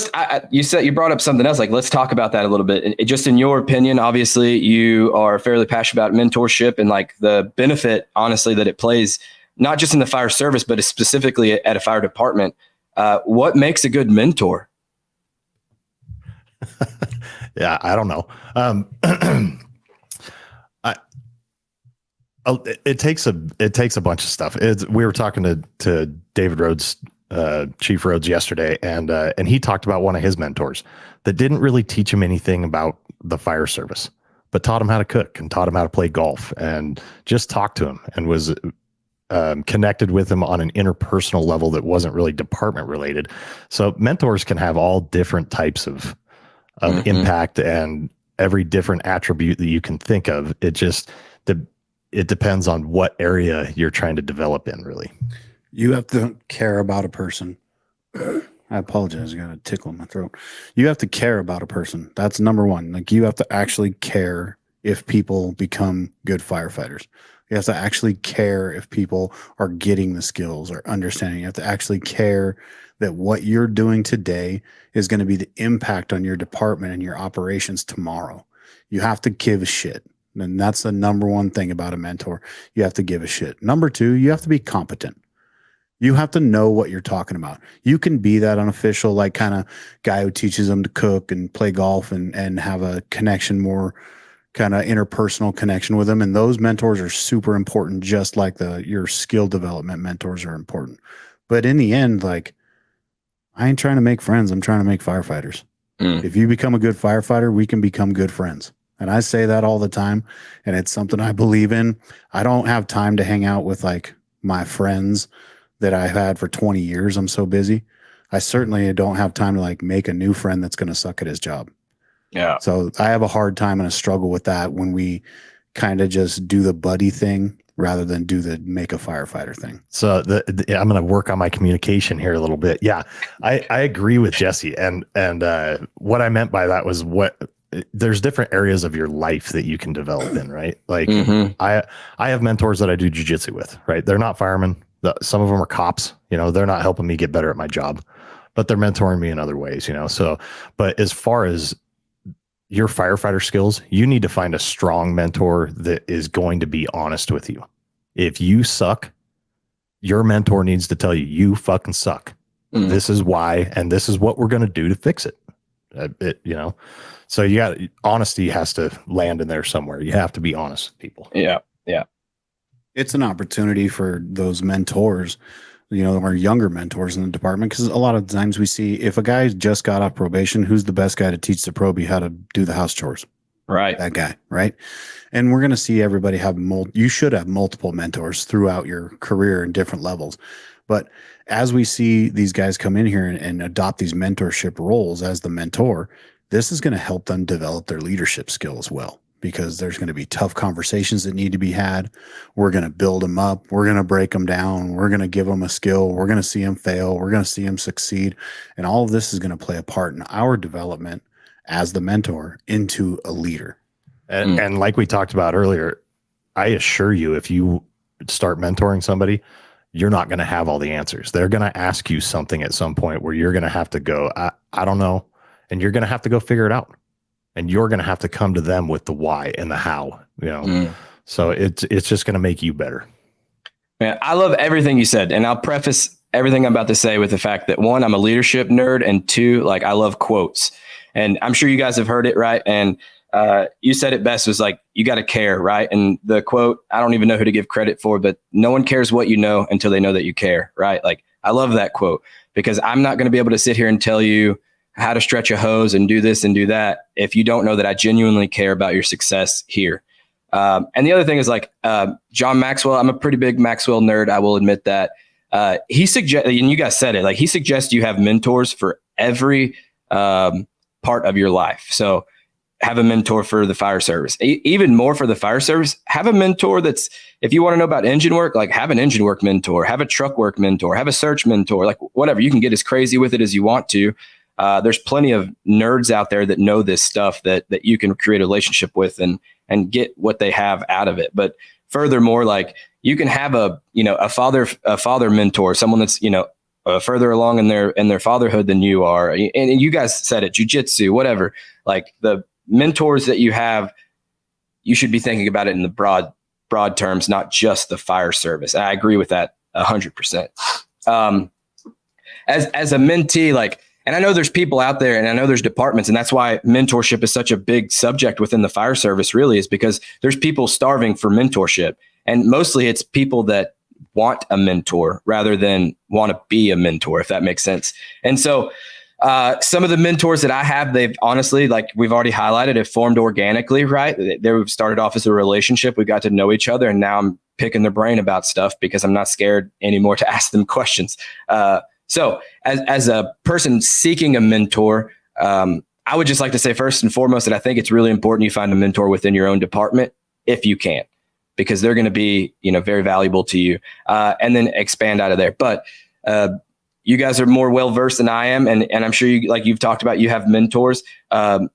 [SPEAKER 2] you brought up something else, like, let's talk about that a little bit. Just in your opinion, obviously you are fairly passionate about mentorship and like the benefit, honestly, that it plays, not just in the fire service, but specifically at a fire department. What makes a good mentor?
[SPEAKER 4] Yeah, I don't know. It takes a bunch of stuff. We were talking to David Rhodes, Chief Rhodes, yesterday, and he talked about one of his mentors that didn't really teach him anything about the fire service, but taught him how to cook and taught him how to play golf and just talked to him and was connected with him on an interpersonal level that wasn't really department related. So mentors can have all different types of impact and every different attribute that you can think of. It depends on what area you're trying to develop in, really.
[SPEAKER 3] You have to care about a person. I apologize. I got a tickle in my throat. You have to care about a person. That's number one. Like you have to actually care if people become good firefighters. You have to actually care if people are getting the skills or understanding. You have to actually care that what you're doing today is going to be the impact on your department and your operations tomorrow. You have to give a shit. And that's the number one thing about a mentor. You have to give a shit. Number two, you have to be competent. You have to know what you're talking about. You can be that unofficial, like kind of guy who teaches them to cook and play golf and have a connection, more kind of interpersonal connection with them. And those mentors are super important, just like your skill development mentors are important. But in the end, like, I ain't trying to make friends. I'm trying to make firefighters. If you become a good firefighter, we can become good friends. And I say that all the time. And it's something I believe in. I don't have time to hang out with like my friends that I've had for 20 years. I'm so busy. I certainly don't have time to like make a new friend that's going to suck at his job.
[SPEAKER 2] Yeah.
[SPEAKER 3] So I have a hard time and a struggle with that when we kind of just do the buddy thing rather than do the make a firefighter thing.
[SPEAKER 4] So I'm going to work on my communication here a little bit. Yeah, I agree with Jesse. And what I meant by that was there's different areas of your life that you can develop in, right? Like I have mentors that I do jujitsu with, right? They're not firemen. Some of them are cops, they're not helping me get better at my job, but they're mentoring me in other ways, so, but as far as your firefighter skills, you need to find a strong mentor that is going to be honest with you. If you suck, your mentor needs to tell you, you fucking suck. This is why, and this is what we're going to do to fix it. So honesty has to land in there somewhere. You have to be honest with people.
[SPEAKER 2] Yeah. Yeah.
[SPEAKER 3] It's an opportunity for those mentors, our younger mentors in the department, because a lot of times we see if a guy just got off probation, who's the best guy to teach the probie how to do the house chores?
[SPEAKER 2] Right.
[SPEAKER 3] That guy, right? And we're going to see everybody have you should have multiple mentors throughout your career in different levels. But as we see these guys come in here and adopt these mentorship roles as the mentor, this is going to help them develop their leadership skills well, because there's going to be tough conversations that need to be had. We're going to build them up. We're going to break them down. We're going to give them a skill. We're going to see them fail. We're going to see them succeed. And all of this is going to play a part in our development as the mentor into a leader.
[SPEAKER 4] And like we talked about earlier, I assure you, if you start mentoring somebody, you're not going to have all the answers. They're going to ask you something at some point where you're going to have to go, I don't know. And you're going to have to go figure it out. And you're going to have to come to them with the why and the how, So it's just going to make you better.
[SPEAKER 2] Man, I love everything you said. And I'll preface everything I'm about to say with the fact that one, I'm a leadership nerd, and two, like I love quotes. And I'm sure you guys have heard it, right? And you said it best, was like, you got to care, right? And the quote, I don't even know who to give credit for, but no one cares what you know until they know that you care, right? Like, I love that quote, because I'm not going to be able to sit here and tell you how to stretch a hose and do this and do that if you don't know that I genuinely care about your success here. And the other thing is like John Maxwell. I'm a pretty big Maxwell nerd. I will admit that. He suggests, and you guys said it, like he suggests you have mentors for every part of your life. So have a mentor for the fire service, even more for the fire service. Have a mentor that's, if you want to know about engine work, like have an engine work mentor, have a truck work mentor, have a search mentor, like whatever. You can get as crazy with it as you want to. There's plenty of nerds out there that know this stuff that you can create a relationship with and get what they have out of it. But furthermore, like you can have a father mentor, someone that's, further along in their fatherhood than you are. And you guys said it, jujitsu, whatever, like the mentors that you have, you should be thinking about it in the broad terms, not just the fire service. I agree with that 100%. As a mentee, like, and I know there's people out there and I know there's departments, and that's why mentorship is such a big subject within the fire service, really, is because there's people starving for mentorship. And mostly it's people that want a mentor rather than want to be a mentor, if that makes sense. And so some of the mentors that I have, they've honestly, like we've already highlighted, have formed organically, right? They started off as a relationship. We got to know each other, and now I'm picking their brain about stuff because I'm not scared anymore to ask them questions. So as a person seeking a mentor, I would just like to say first and foremost that I think it's really important you find a mentor within your own department if you can, because they're going to be, very valuable to you, and then expand out of there. But you guys are more well-versed than I am. And I'm sure you've talked about, you have mentors. And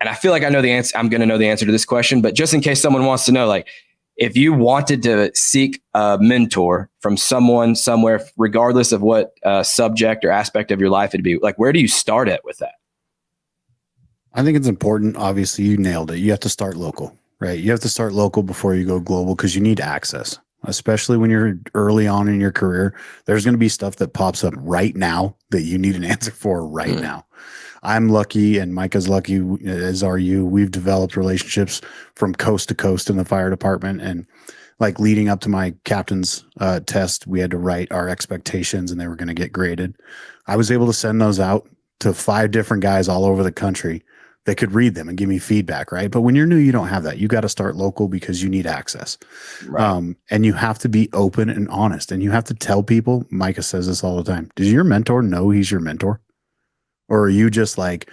[SPEAKER 2] I feel like I know the answer. I'm going to know the answer to this question, but just in case someone wants to know, like, if you wanted to seek a mentor from someone somewhere, regardless of what subject or aspect of your life it'd be, like, where do you start at with that?
[SPEAKER 3] I think it's important. Obviously, you nailed it. You have to start local, right? You have to start local before you go global because you need access, especially when you're early on in your career. There's going to be stuff that pops up right now that you need an answer for right now. I'm lucky, and Micah's lucky, as are you. We've developed relationships from coast to coast in the fire department. And like leading up to my captain's test, we had to write our expectations and they were going to get graded. I was able to send those out to 5 different guys all over the country that could read them and give me feedback, right? But when you're new, you don't have that. You got to start local because you need access. Right. And you have to be open and honest. And you have to tell people, Micah says this all the time, does your mentor know he's your mentor? Or are you just like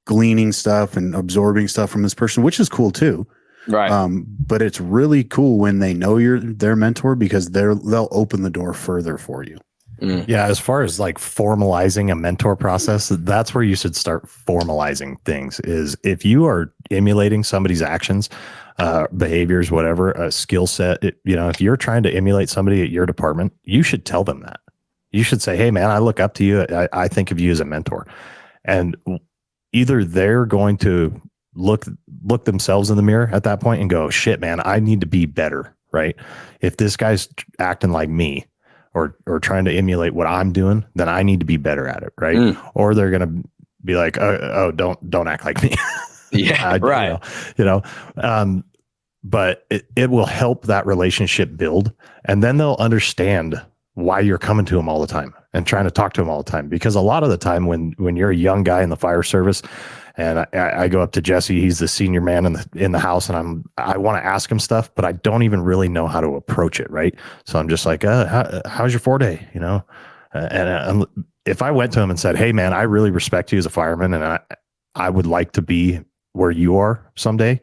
[SPEAKER 3] gleaning stuff and absorbing stuff from this person, which is cool too. Right. But it's really cool when they know you're their mentor because they'll open the door further for you.
[SPEAKER 4] Yeah, as far as like formalizing a mentor process, that's where you should start formalizing things. Is if you are emulating somebody's actions, behaviors, whatever, a skill set, if you're trying to emulate somebody at your department, you should tell them that. You should say, hey, man, I look up to you. I think of you as a mentor. And either they're going to look themselves in the mirror at that point and go, shit, man, I need to be better, right? If this guy's acting like me or trying to emulate what I'm doing, then I need to be better at it, right? Or they're going to be like, oh, don't act like me.
[SPEAKER 2] Yeah, right.
[SPEAKER 4] But it will help that relationship build. And then they'll understand why you're coming to them all the time and trying to talk to them all the time. Because a lot of the time when you're a young guy in the fire service and I go up to Jesse, he's the senior man in the house, and I want to ask him stuff, but I don't even really know how to approach it. Right. So I'm just like, how's your 4-day? And if I went to him and said, hey man, I really respect you as a fireman and I would like to be where you are someday.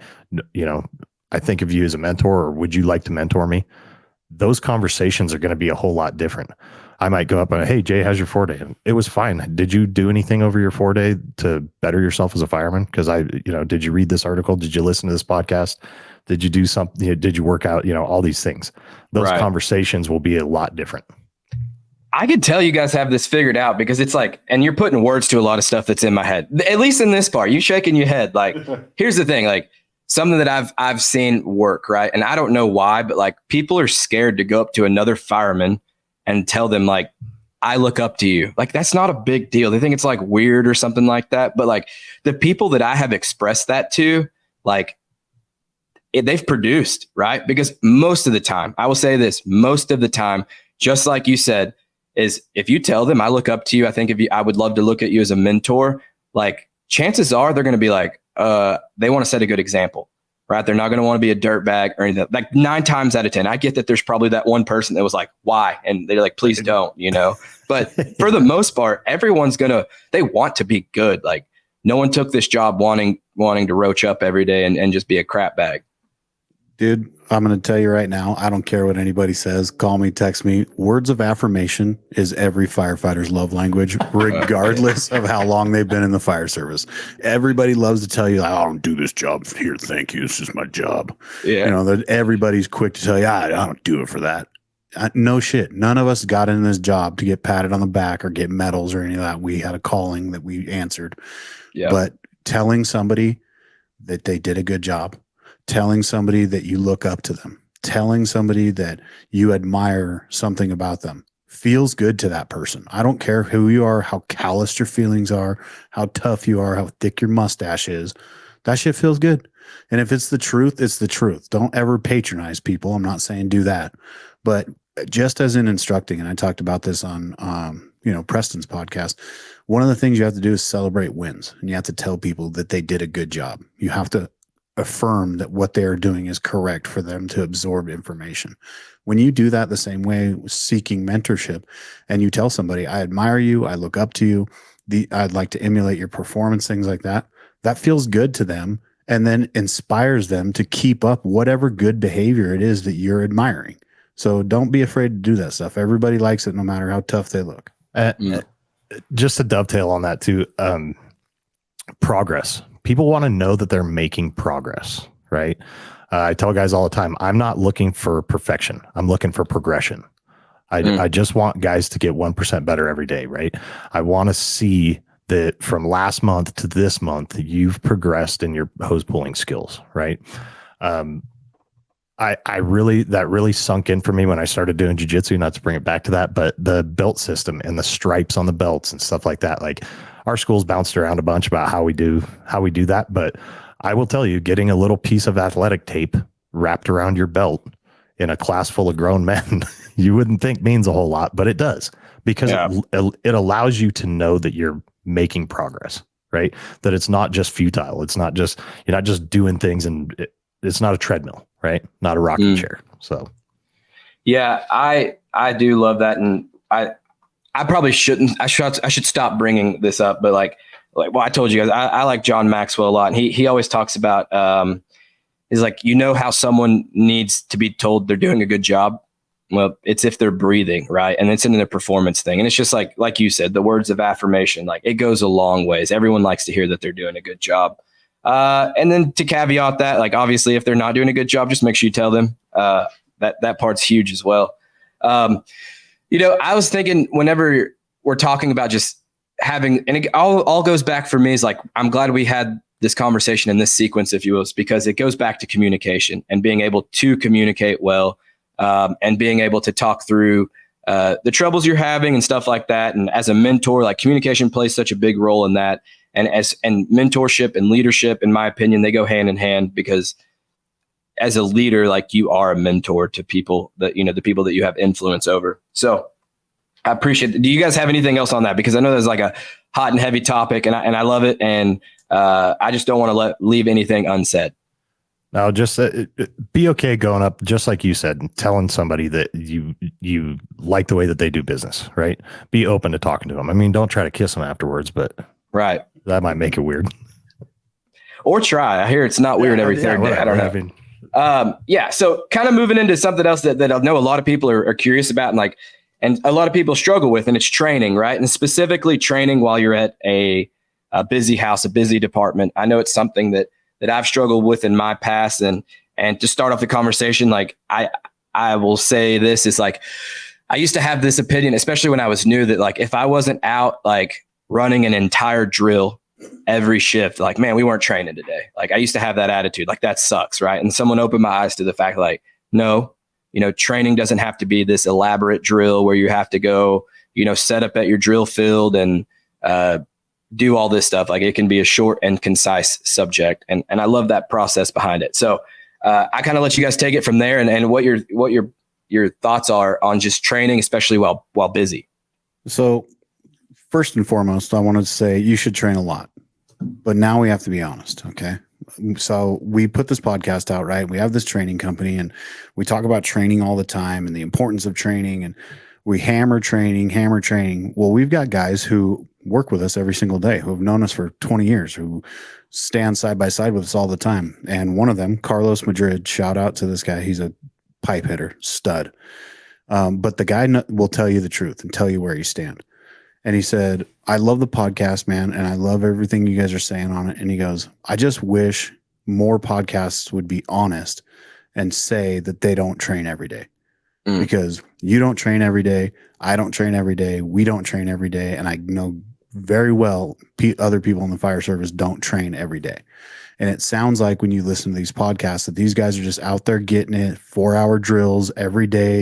[SPEAKER 4] I think of you as a mentor, or would you like to mentor me? Those conversations are going to be a whole lot different. I might go up and, hey, Jay, how's your 4-day? It was fine. Did you do anything over your 4-day to better yourself as a fireman? Because did you read this article? Did you listen to this podcast? Did you do something? Did you work out? All these things. Those conversations will be a lot different.
[SPEAKER 2] I could tell you guys have this figured out because it's like, and you're putting words to a lot of stuff that's in my head, at least in this part. You shaking your head. Like, here's the thing, like, something that I've seen work, right? And I don't know why, but like people are scared to go up to another fireman and tell them like, I look up to you. Like, that's not a big deal. They think it's like weird or something like that. But like the people that I have expressed that to, like they've produced, right? Because most of the time, I will say this, most of the time, just like you said, is if you tell them I look up to you, I think of you, I would love to look at you as a mentor, like chances are they're going to be like, they want to set a good example, right? They're not going to want to be a dirtbag or anything. Like 9 times out of 10, I get that there's probably that one person that was like, why? And they're like, please don't, but for the most part, everyone's they want to be good. Like no one took this job wanting to roach up every day and just be a crap bag.
[SPEAKER 3] Dude, I'm going to tell you right now, I don't care what anybody says. Call me, text me. Words of affirmation is every firefighter's love language, regardless of how long they've been in the fire service. Everybody loves to tell you, I don't do this job here. Thank you. This is my job. Yeah. Everybody's quick to tell you, I don't do it for that. No shit. None of us got in this job to get patted on the back or get medals or any of that. We had a calling that we answered. Yeah. But telling somebody that they did a good job, telling somebody that you look up to them, telling somebody that you admire something about them feels good to that person. I don't care who you are, how calloused your feelings are, how tough you are, how thick your mustache is. That shit feels good. And if it's the truth, it's the truth. Don't ever patronize people. I'm not saying do that. But just as in instructing, and I talked about this on Preston's podcast, one of the things you have to do is celebrate wins. And you have to tell people that they did a good job. You have to affirm that what they are doing is correct for them to absorb information. When you do that the same way, seeking mentorship, and you tell somebody, I admire you, I look up to you, I'd like to emulate your performance, things like that, that feels good to them and then inspires them to keep up whatever good behavior it is that you're admiring. So don't be afraid to do that stuff. Everybody likes it no matter how tough they look.
[SPEAKER 4] Just to dovetail on that too, progress. People want to know that they're making progress, right? I tell guys all the time, I'm not looking for perfection. I'm looking for progression. I just want guys to get 1% better every day, right? I want to see that from last month to this month, you've progressed in your hose pulling skills, right? That really sunk in for me when I started doing jiu-jitsu, not to bring it back to that, but the belt system and the stripes on the belts and stuff like that. Like, our school's bounced around a bunch about how we do that. But I will tell you, getting a little piece of athletic tape wrapped around your belt in a class full of grown men, you wouldn't think means a whole lot, but it does, because it allows you to know that you're making progress, right? That it's not just futile. It's not just, you're not just doing things, and it's not a treadmill, right? Not a rocking chair. So,
[SPEAKER 2] yeah, I do love that. And I probably shouldn't, I should stop bringing this up, but like, well, I told you guys, I like John Maxwell a lot. And he always talks about, is like, how someone needs to be told they're doing a good job. Well, it's if they're breathing, right? And it's in their performance thing. And it's just like you said, the words of affirmation, like, it goes a long ways. Everyone likes to hear that they're doing a good job. And then to caveat that, like, obviously, if they're not doing a good job, just make sure you tell them. That part's huge as well. I was thinking, whenever we're talking about just having, and it all goes back for me, is like, I'm glad we had this conversation in this sequence, if you will, because it goes back to communication and being able to communicate well, and being able to talk through the troubles you're having and stuff like that. And as a mentor, like, communication plays such a big role in that. And mentorship and leadership, in my opinion, they go hand in hand, because as a leader, like, you are a mentor to people that, the people that you have influence over. So I appreciate it. Do you guys have anything else on that? Because I know there's like a hot and heavy topic, and I love it. And I just don't want to leave anything unsaid.
[SPEAKER 4] No, just be okay going up, just like you said, and telling somebody that you like the way that they do business, right? Be open to talking to them. I mean, don't try to kiss them afterwards, but
[SPEAKER 2] right,
[SPEAKER 4] that might make it weird.
[SPEAKER 2] Or try. I hear it's not weird every third day. I don't know. So kind of moving into something else that I know a lot of people are curious about, and a lot of people struggle with, and it's training, right? And specifically training while you're at a busy house, a busy department. I know it's something that I've struggled with in my past. And to start off the conversation, like, I will say this is like, I used to have this opinion, especially when I was new, that like, if I wasn't out like running an entire drill every shift, like, man, we weren't training today. Like, I used to have that attitude, like, that sucks, right? And someone opened my eyes to the fact, like, no, training doesn't have to be this elaborate drill where you have to go, set up at your drill field and do all this stuff. Like, it can be a short and concise subject. And I love that process behind it. So I kind of let you guys take it from there, and what your thoughts are on just training, especially while busy.
[SPEAKER 3] So first and foremost, I wanted to say you should train a lot, but now we have to be honest. Okay. So we put this podcast out, right? We have this training company, and we talk about training all the time and the importance of training, and we hammer training. Well, we've got guys who work with us every single day, who have known us for 20 years, who stand side by side with us all the time. And one of them, Carlos Madrid, shout out to this guy. He's a pipe hitter, stud. But the guy will tell you the truth and tell you where you stand. And he said, I love the podcast, man, and I love everything you guys are saying on it. And he goes, I just wish more podcasts would be honest and say that they don't train every day. Because you don't train every day. I don't train every day. We don't train every day. And I know very well other people in the fire service don't train every day. And it sounds like when you listen to these podcasts that these guys are just out there getting it, 4-hour drills every day.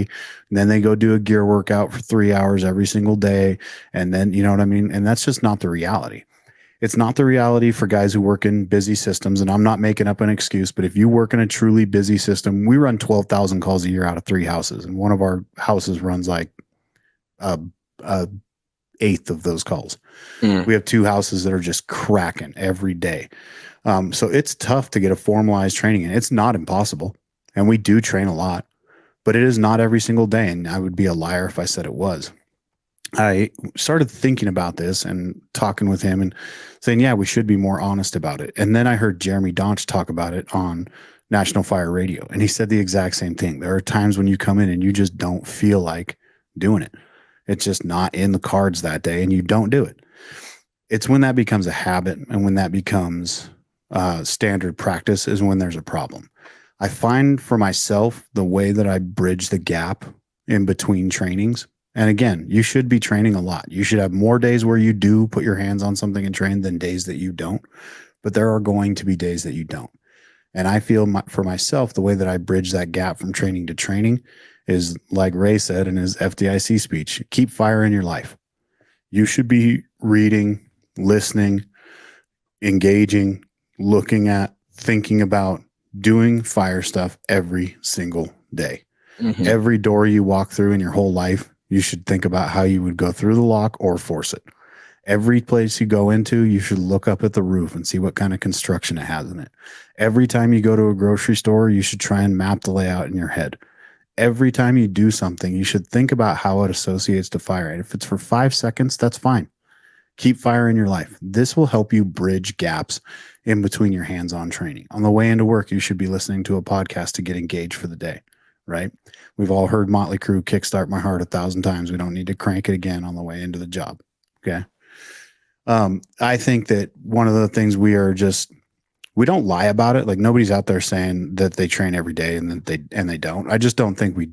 [SPEAKER 3] And then they go do a gear workout for 3 hours every single day. And then, you know what I mean? And that's just not the reality. It's not the reality for guys who work in busy systems. And I'm not making up an excuse, but if you work in a truly busy system, we run 12,000 calls a year out of 3 houses. And one of our houses runs like a eighth of those calls. We have 2 houses that are just cracking every day. So it's tough to get a formalized training, and it's not impossible. And we do train a lot, but it is not every single day. And I would be a liar if I said it was. I started thinking about this and talking with him and saying, yeah, we should be more honest about it. And then I heard Jeremy Donch talk about it on National Fire Radio. And he said the exact same thing. There are times when you come in and you just don't feel like doing it. It's just not in the cards that day, and you don't do it. It's when that becomes a habit and when that becomes standard practice is when there's a problem. I find for myself the way that I bridge the gap in between trainings. And again, you should be training a lot. You should have more days where you do put your hands on something and train than days that you don't. But there are going to be days that you don't. And I feel for myself, the way that I bridge that gap from training to training is like Ray said in his FDIC speech, keep fire in your life. You should be reading, listening, engaging, looking at, thinking about, doing fire stuff every single day. Mm-hmm. Every door you walk through in your whole life, you should think about how you would go through the lock or force it. Every place you go into, you should look up at the roof and see what kind of construction it has in it. Every time you go to a grocery store, you should try and map the layout in your head. Every time you do something, you should think about how it associates to fire. And if it's for 5 seconds, that's fine. Keep fire in your life. This will help you bridge gaps in between your hands-on training. On the way into work, you should be listening to a podcast to get engaged for the day, right? We've all heard Motley Crue Kickstart My Heart 1,000 times. We don't need to crank it again on the way into the job, okay? I think that one of the things we don't lie about it. Like nobody's out there saying that they train every day and that they don't. I just don't think we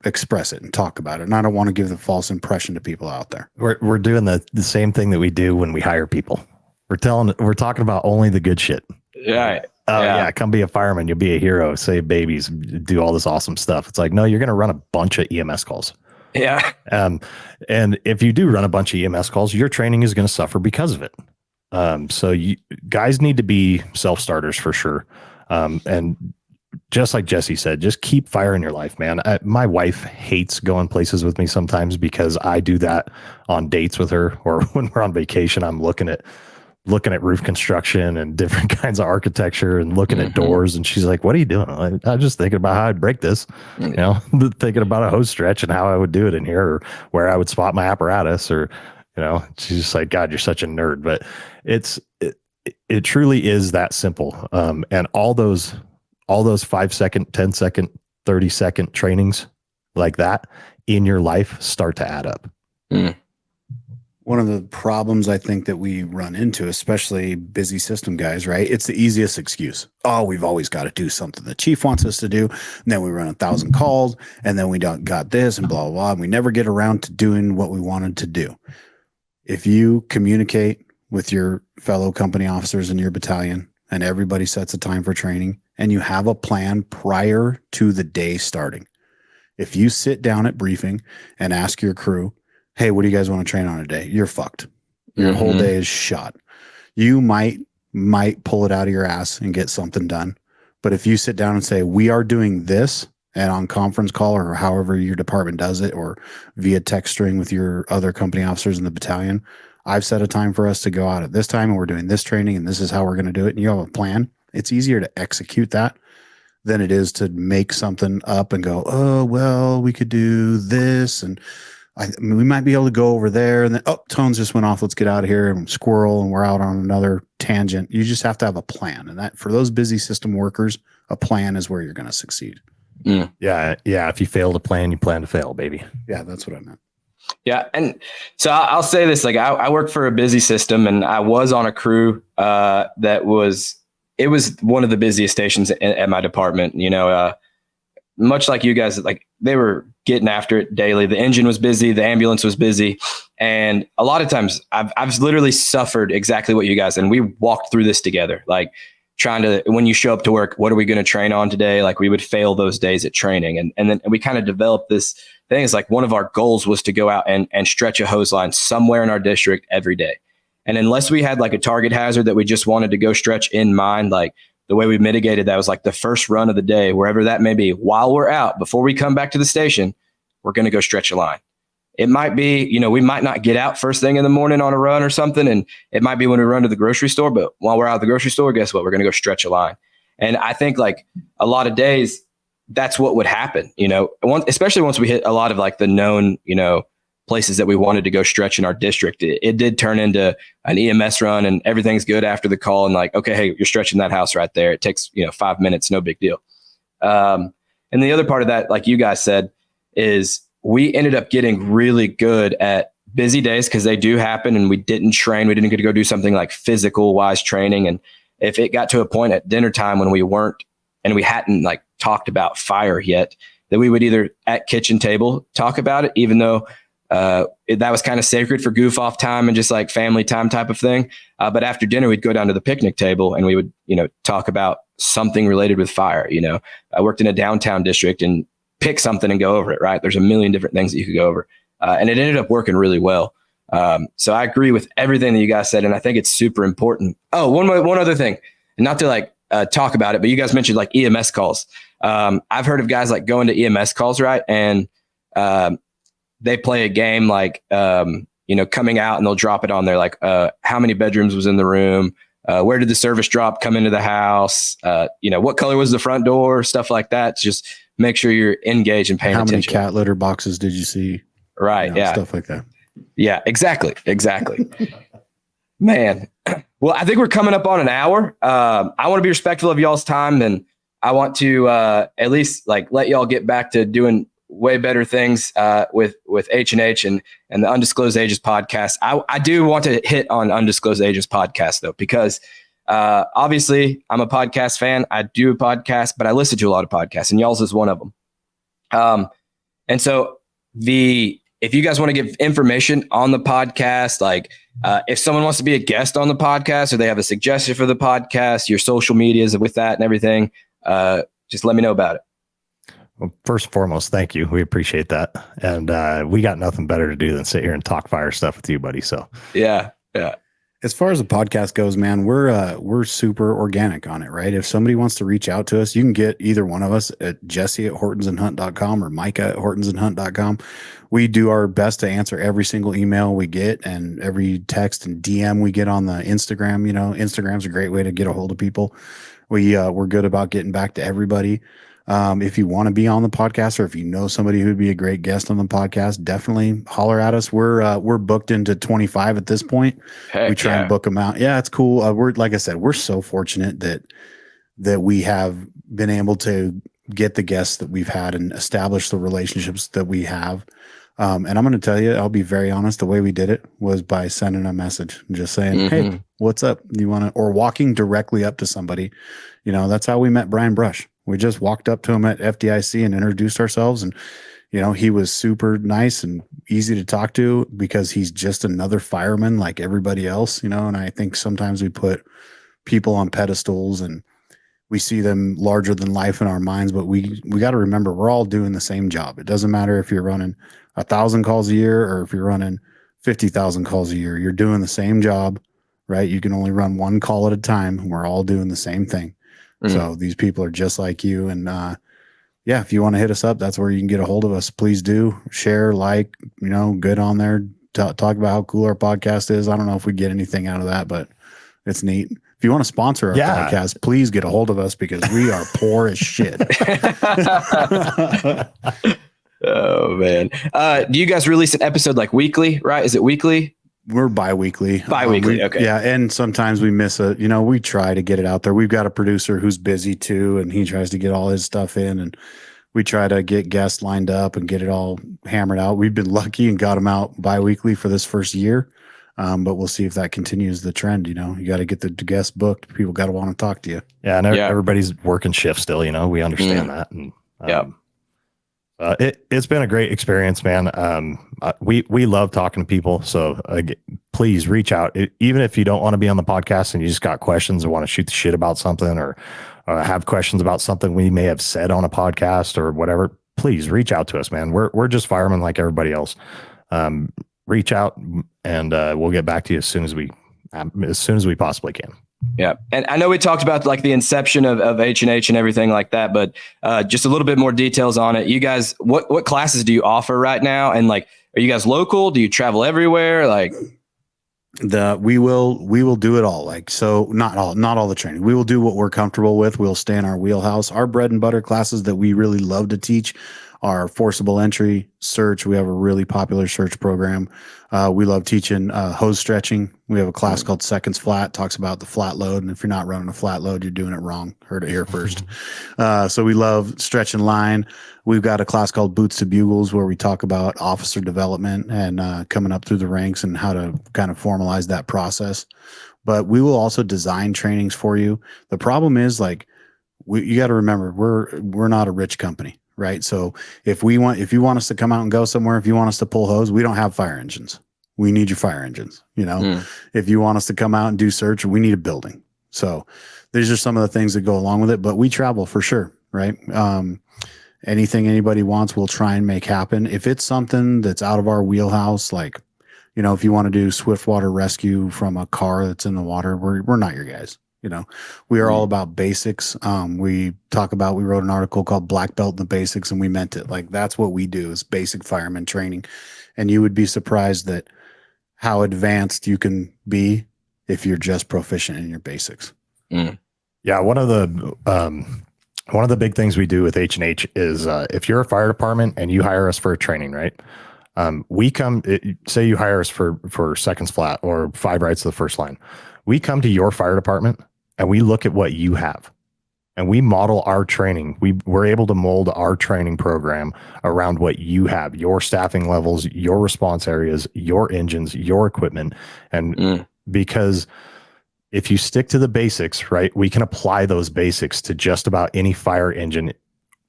[SPEAKER 3] express it and talk about it. And I don't want to give the false impression to people out there.
[SPEAKER 4] We're doing the same thing that we do when we hire people. We're talking about only the good shit.
[SPEAKER 2] Yeah.
[SPEAKER 4] Yeah. Come be a fireman. You'll be a hero. Save babies. Do all this awesome stuff. It's like, no, you're going to run a bunch of EMS calls.
[SPEAKER 2] Yeah.
[SPEAKER 4] And if you do run a bunch of EMS calls, your training is going to suffer because of it. So you guys need to be self-starters for sure. And just like Jesse said, just keep fire in your life, man. My wife hates going places with me sometimes because I do that on dates with her, or when we're on vacation, I'm looking at roof construction and different kinds of architecture and looking at doors. And she's like, what are you doing? I'm just thinking about how I'd break this, thinking about a hose stretch and how I would do it in here, or where I would spot my apparatus, or, she's just like, God, you're such a nerd. But it truly is that simple. And all those 5 second, 10 second, 30 second trainings like that in your life start to add up.
[SPEAKER 2] Mm.
[SPEAKER 3] One of the problems I think that we run into, especially busy system guys, right? It's the easiest excuse. Oh, we've always got to do something the chief wants us to do. And then we run 1,000 calls, and then we don't got this and blah, blah, blah. And we never get around to doing what we wanted to do. If you communicate with your fellow company officers in your battalion and everybody sets a time for training and you have a plan prior to the day starting, if you sit down at briefing and ask your crew, hey, what do you guys want to train on today? You're fucked. Your whole day is shot. You might pull it out of your ass and get something done. But if you sit down and say, we are doing this, and on conference call or however your department does it, or via text string with your other company officers in the battalion, I've set a time for us to go out at this time and we're doing this training and this is how we're going to do it. And you have a plan. It's easier to execute that than it is to make something up and go, oh, well, we could do this. And we might be able to go over there, and then, tones just went off. Let's get out of here, and squirrel, and we're out on another tangent. You just have to have a plan. And that, for those busy system workers, a plan is where you're going to succeed.
[SPEAKER 2] Mm.
[SPEAKER 4] Yeah. If you fail to plan, you plan to fail, baby.
[SPEAKER 3] Yeah, that's what I meant.
[SPEAKER 2] Yeah. And so I'll say this, like I work for a busy system, and I was on a crew it was one of the busiest stations at my department, much like you guys, like they were getting after it daily. The engine was busy. The ambulance was busy. And a lot of times I've literally suffered exactly what you guys, and we walked through this together, like trying to, when you show up to work, what are we going to train on today? Like we would fail those days at training. And then we kind of developed this thing. It's like one of our goals was to go out and stretch a hose line somewhere in our district every day. And unless we had like a target hazard that we just wanted to go stretch in mind, like the way we mitigated that was like the first run of the day, wherever that may be, while we're out, before we come back to the station, we're going to go stretch a line. It might be, we might not get out first thing in the morning on a run or something. And it might be when we run to the grocery store, but while we're out at the grocery store, guess what? We're going to go stretch a line. And I think like a lot of days, that's what would happen, especially once we hit a lot of like the known, places that we wanted to go stretch in our district. It did turn into an EMS run, and everything's good after the call. And like, okay, hey, you're stretching that house right there. It takes, 5 minutes, no big deal. And the other part of that, like you guys said, is we ended up getting really good at busy days, because they do happen, and we didn't train. We didn't get to go do something like physical wise training. And if it got to a point at dinner time when we weren't and we hadn't like talked about fire yet, that we would either at kitchen table talk about it, even though that was kind of sacred for goof off time and just like family time type of thing. But after dinner, we'd go down to the picnic table and we would, talk about something related with fire. I worked in a downtown district and pick something and go over it, right? There's a million different things that you could go over. And it ended up working really well. So I agree with everything that you guys said. And I think it's super important. Oh, one other thing, not to like talk about it, but you guys mentioned like EMS calls. I've heard of guys like going to EMS calls, right? And they play a game like, coming out and they'll drop it on there. Like, how many bedrooms was in the room? Where did the service drop come into the house? What color was the front door? Stuff like that. Just make sure you're engaged and paying attention.
[SPEAKER 3] How many cat litter boxes did you see?
[SPEAKER 2] Right. Yeah.
[SPEAKER 3] Stuff like that.
[SPEAKER 2] Yeah, exactly. Man. Well, I think we're coming up on an hour. I want to be respectful of y'all's time, and I want to at least like let y'all get back to doing way better things with H&H and the Undisclosed Ages podcast. I do want to hit on Undisclosed Ages podcast though, because obviously I'm a podcast fan. I do a podcast, but I listen to a lot of podcasts, and y'all's is one of them. And so if you guys want to give information on the podcast, like if someone wants to be a guest on the podcast or they have a suggestion for the podcast, your social medias with that and everything, just let me know about it.
[SPEAKER 4] Well, first and foremost, thank you. We appreciate that. And we got nothing better to do than sit here and talk fire stuff with you, buddy. So
[SPEAKER 2] yeah.
[SPEAKER 3] As far as the podcast goes, man, we're super organic on it, right? If somebody wants to reach out to us, you can get either one of us at jesse@hortonsandhunt.com or micah@hortonsandhunt.com. We do our best to answer every single email we get and every text and DM we get on the Instagram. Instagram's a great way to get a hold of people. We're good about getting back to everybody. If you want to be on the podcast, or if you know somebody who'd be a great guest on the podcast, definitely holler at us. We're booked into 25 at this point.
[SPEAKER 2] Heck,
[SPEAKER 3] we try and book them out. Yeah, it's cool. We're, like I said, we're so fortunate that we have been able to get the guests that we've had and establish the relationships that we have. And I'm going to tell you, I'll be very honest. The way we did it was by sending a message and just saying, "Hey, what's up? You want to?" Or walking directly up to somebody. That's how we met Brian Brush. We just walked up to him at FDIC and introduced ourselves. And, he was super nice and easy to talk to because he's just another fireman like everybody else, and I think sometimes we put people on pedestals and we see them larger than life in our minds, but we got to remember we're all doing the same job. It doesn't matter if you're running 1,000 calls a year or if you're running 50,000 calls a year, you're doing the same job, right? You can only run one call at a time. And we're all doing the same thing. So these people are just like you. And if you want to hit us up, that's where you can get a hold of us. Please do share, good on there. Talk about how cool our podcast is. I don't know if we get anything out of that, but it's neat. If you want to sponsor our podcast, please get a hold of us because we are poor as shit.
[SPEAKER 2] Oh man. Do you guys release an episode like weekly, right? Is it weekly?
[SPEAKER 3] We're bi-weekly.
[SPEAKER 2] Okay.
[SPEAKER 3] Yeah. And sometimes we miss we try to get it out there. We've got a producer who's busy too, and he tries to get all his stuff in, and we try to get guests lined up and get it all hammered out. We've been lucky and got them out bi-weekly for this first year. But we'll see if that continues the trend. You got to get the guests booked. People got to want to talk to you.
[SPEAKER 4] Yeah. And everybody's working shift still, we understand that. And it's been a great experience, man. We love talking to people. So please reach out. Even if you don't want to be on the podcast and you just got questions or want to shoot the shit about something or have questions about something we may have said on a podcast or whatever, please reach out to us, man. We're just firemen like everybody else. Reach out and we'll get back to you as soon as we possibly can.
[SPEAKER 2] Yeah. And I know we talked about like the inception of H&H and everything like that, but just a little bit more details on it. You guys, what classes do you offer right now? And like, are you guys local? Do you travel everywhere? Like
[SPEAKER 3] we will do it all. Like, so not all the training. We will do what we're comfortable with. We'll stay in our wheelhouse. Our bread and butter classes that we really love to teach are forcible entry, search. We have a really popular search program. We love teaching hose stretching. We have a class called Seconds Flat, talks about the flat load. And if you're not running a flat load, you're doing it wrong. Heard it here first. So we love stretch and line. We've got a class called Boots to Bugles where we talk about officer development and coming up through the ranks and how to kind of formalize that process. But we will also design trainings for you. The problem is like, you got to remember, we're not a rich company, right? So if you want us to come out and go somewhere, if you want us to pull hose, we don't have fire engines. We need your fire engines. If you want us to come out and do search, we need a building. So these are some of the things that go along with it, but we travel for sure. Right. Anything anybody wants, we'll try and make happen. If it's something that's out of our wheelhouse, like, if you want to do swift water rescue from a car that's in the water, we're not your guys. We are all about basics. We wrote an article called Black Belt in the Basics, and we meant it. Like, that's what we do, is basic fireman training. And you would be surprised that how advanced you can be if you're just proficient in your basics.
[SPEAKER 4] Yeah. One of the big things we do with H&H is, if you're a fire department and you hire us for a training, right? Say you hire us for seconds flat or 5 rights to the first line. We come to your fire department and we look at what you have and we model our training. We're able to mold our training program around what you have, your staffing levels, your response areas, your engines, your equipment. And because if you stick to the basics, right, we can apply those basics to just about any fire engine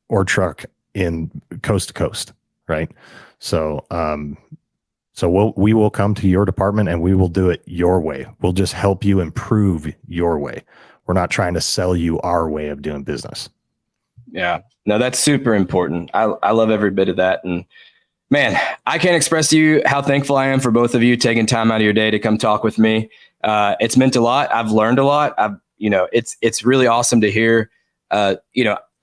[SPEAKER 4] or truck in coast to coast, right? So, we will come to your department and we will do it your way. We'll just help you improve your way. We're not trying to sell you our way of doing business.
[SPEAKER 2] Yeah, no, that's super important. I love every bit of that. And man, I can't express to you how thankful I am for both of you taking time out of your day to come talk with me. It's meant a lot. I've learned a lot. It's really awesome to hear.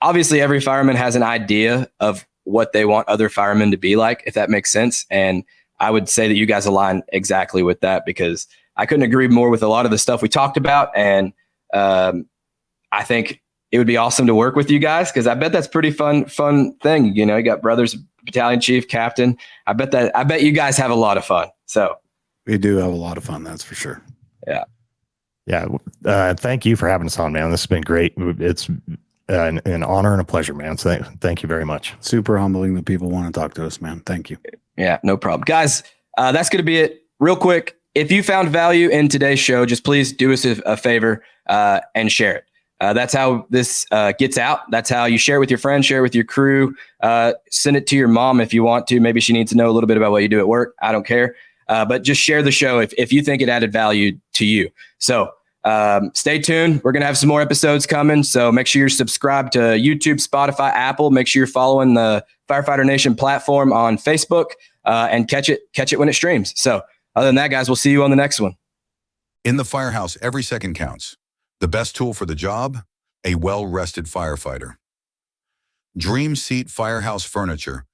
[SPEAKER 2] Obviously every fireman has an idea of what they want other firemen to be like, if that makes sense. And I would say that you guys align exactly with that, because I couldn't agree more with a lot of the stuff we talked about. And I think it would be awesome to work with you guys, because I bet that's pretty fun thing. You got brothers, battalion chief, captain. I bet you guys have a lot of fun. So
[SPEAKER 3] we do have a lot of fun. That's for sure.
[SPEAKER 2] Yeah.
[SPEAKER 4] Yeah. Thank you for having us on, man. This has been great. It's an honor and a pleasure, man. So thank you very much.
[SPEAKER 3] Super humbling that people want to talk to us, man. Thank you.
[SPEAKER 2] Yeah, no problem. Guys, that's going to be it. Real quick, if you found value in today's show, just please do us a favor and share it. That's how this gets out. That's how you share it with your friends, share it with your crew, send it to your mom if you want to. Maybe she needs to know a little bit about what you do at work. I don't care. But just share the show if you think it added value to you. So stay tuned. We're going to have some more episodes coming. So make sure you're subscribed to YouTube, Spotify, Apple. Make sure you're following the Firefighter Nation platform on Facebook and catch it when it streams. So other than that, guys, we'll see you on the next one.
[SPEAKER 1] In the firehouse, every second counts. The best tool for the job, a well-rested firefighter. Dream Seat Firehouse Furniture,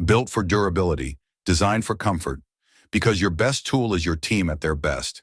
[SPEAKER 1] built for durability, designed for comfort, because your best tool is your team at their best.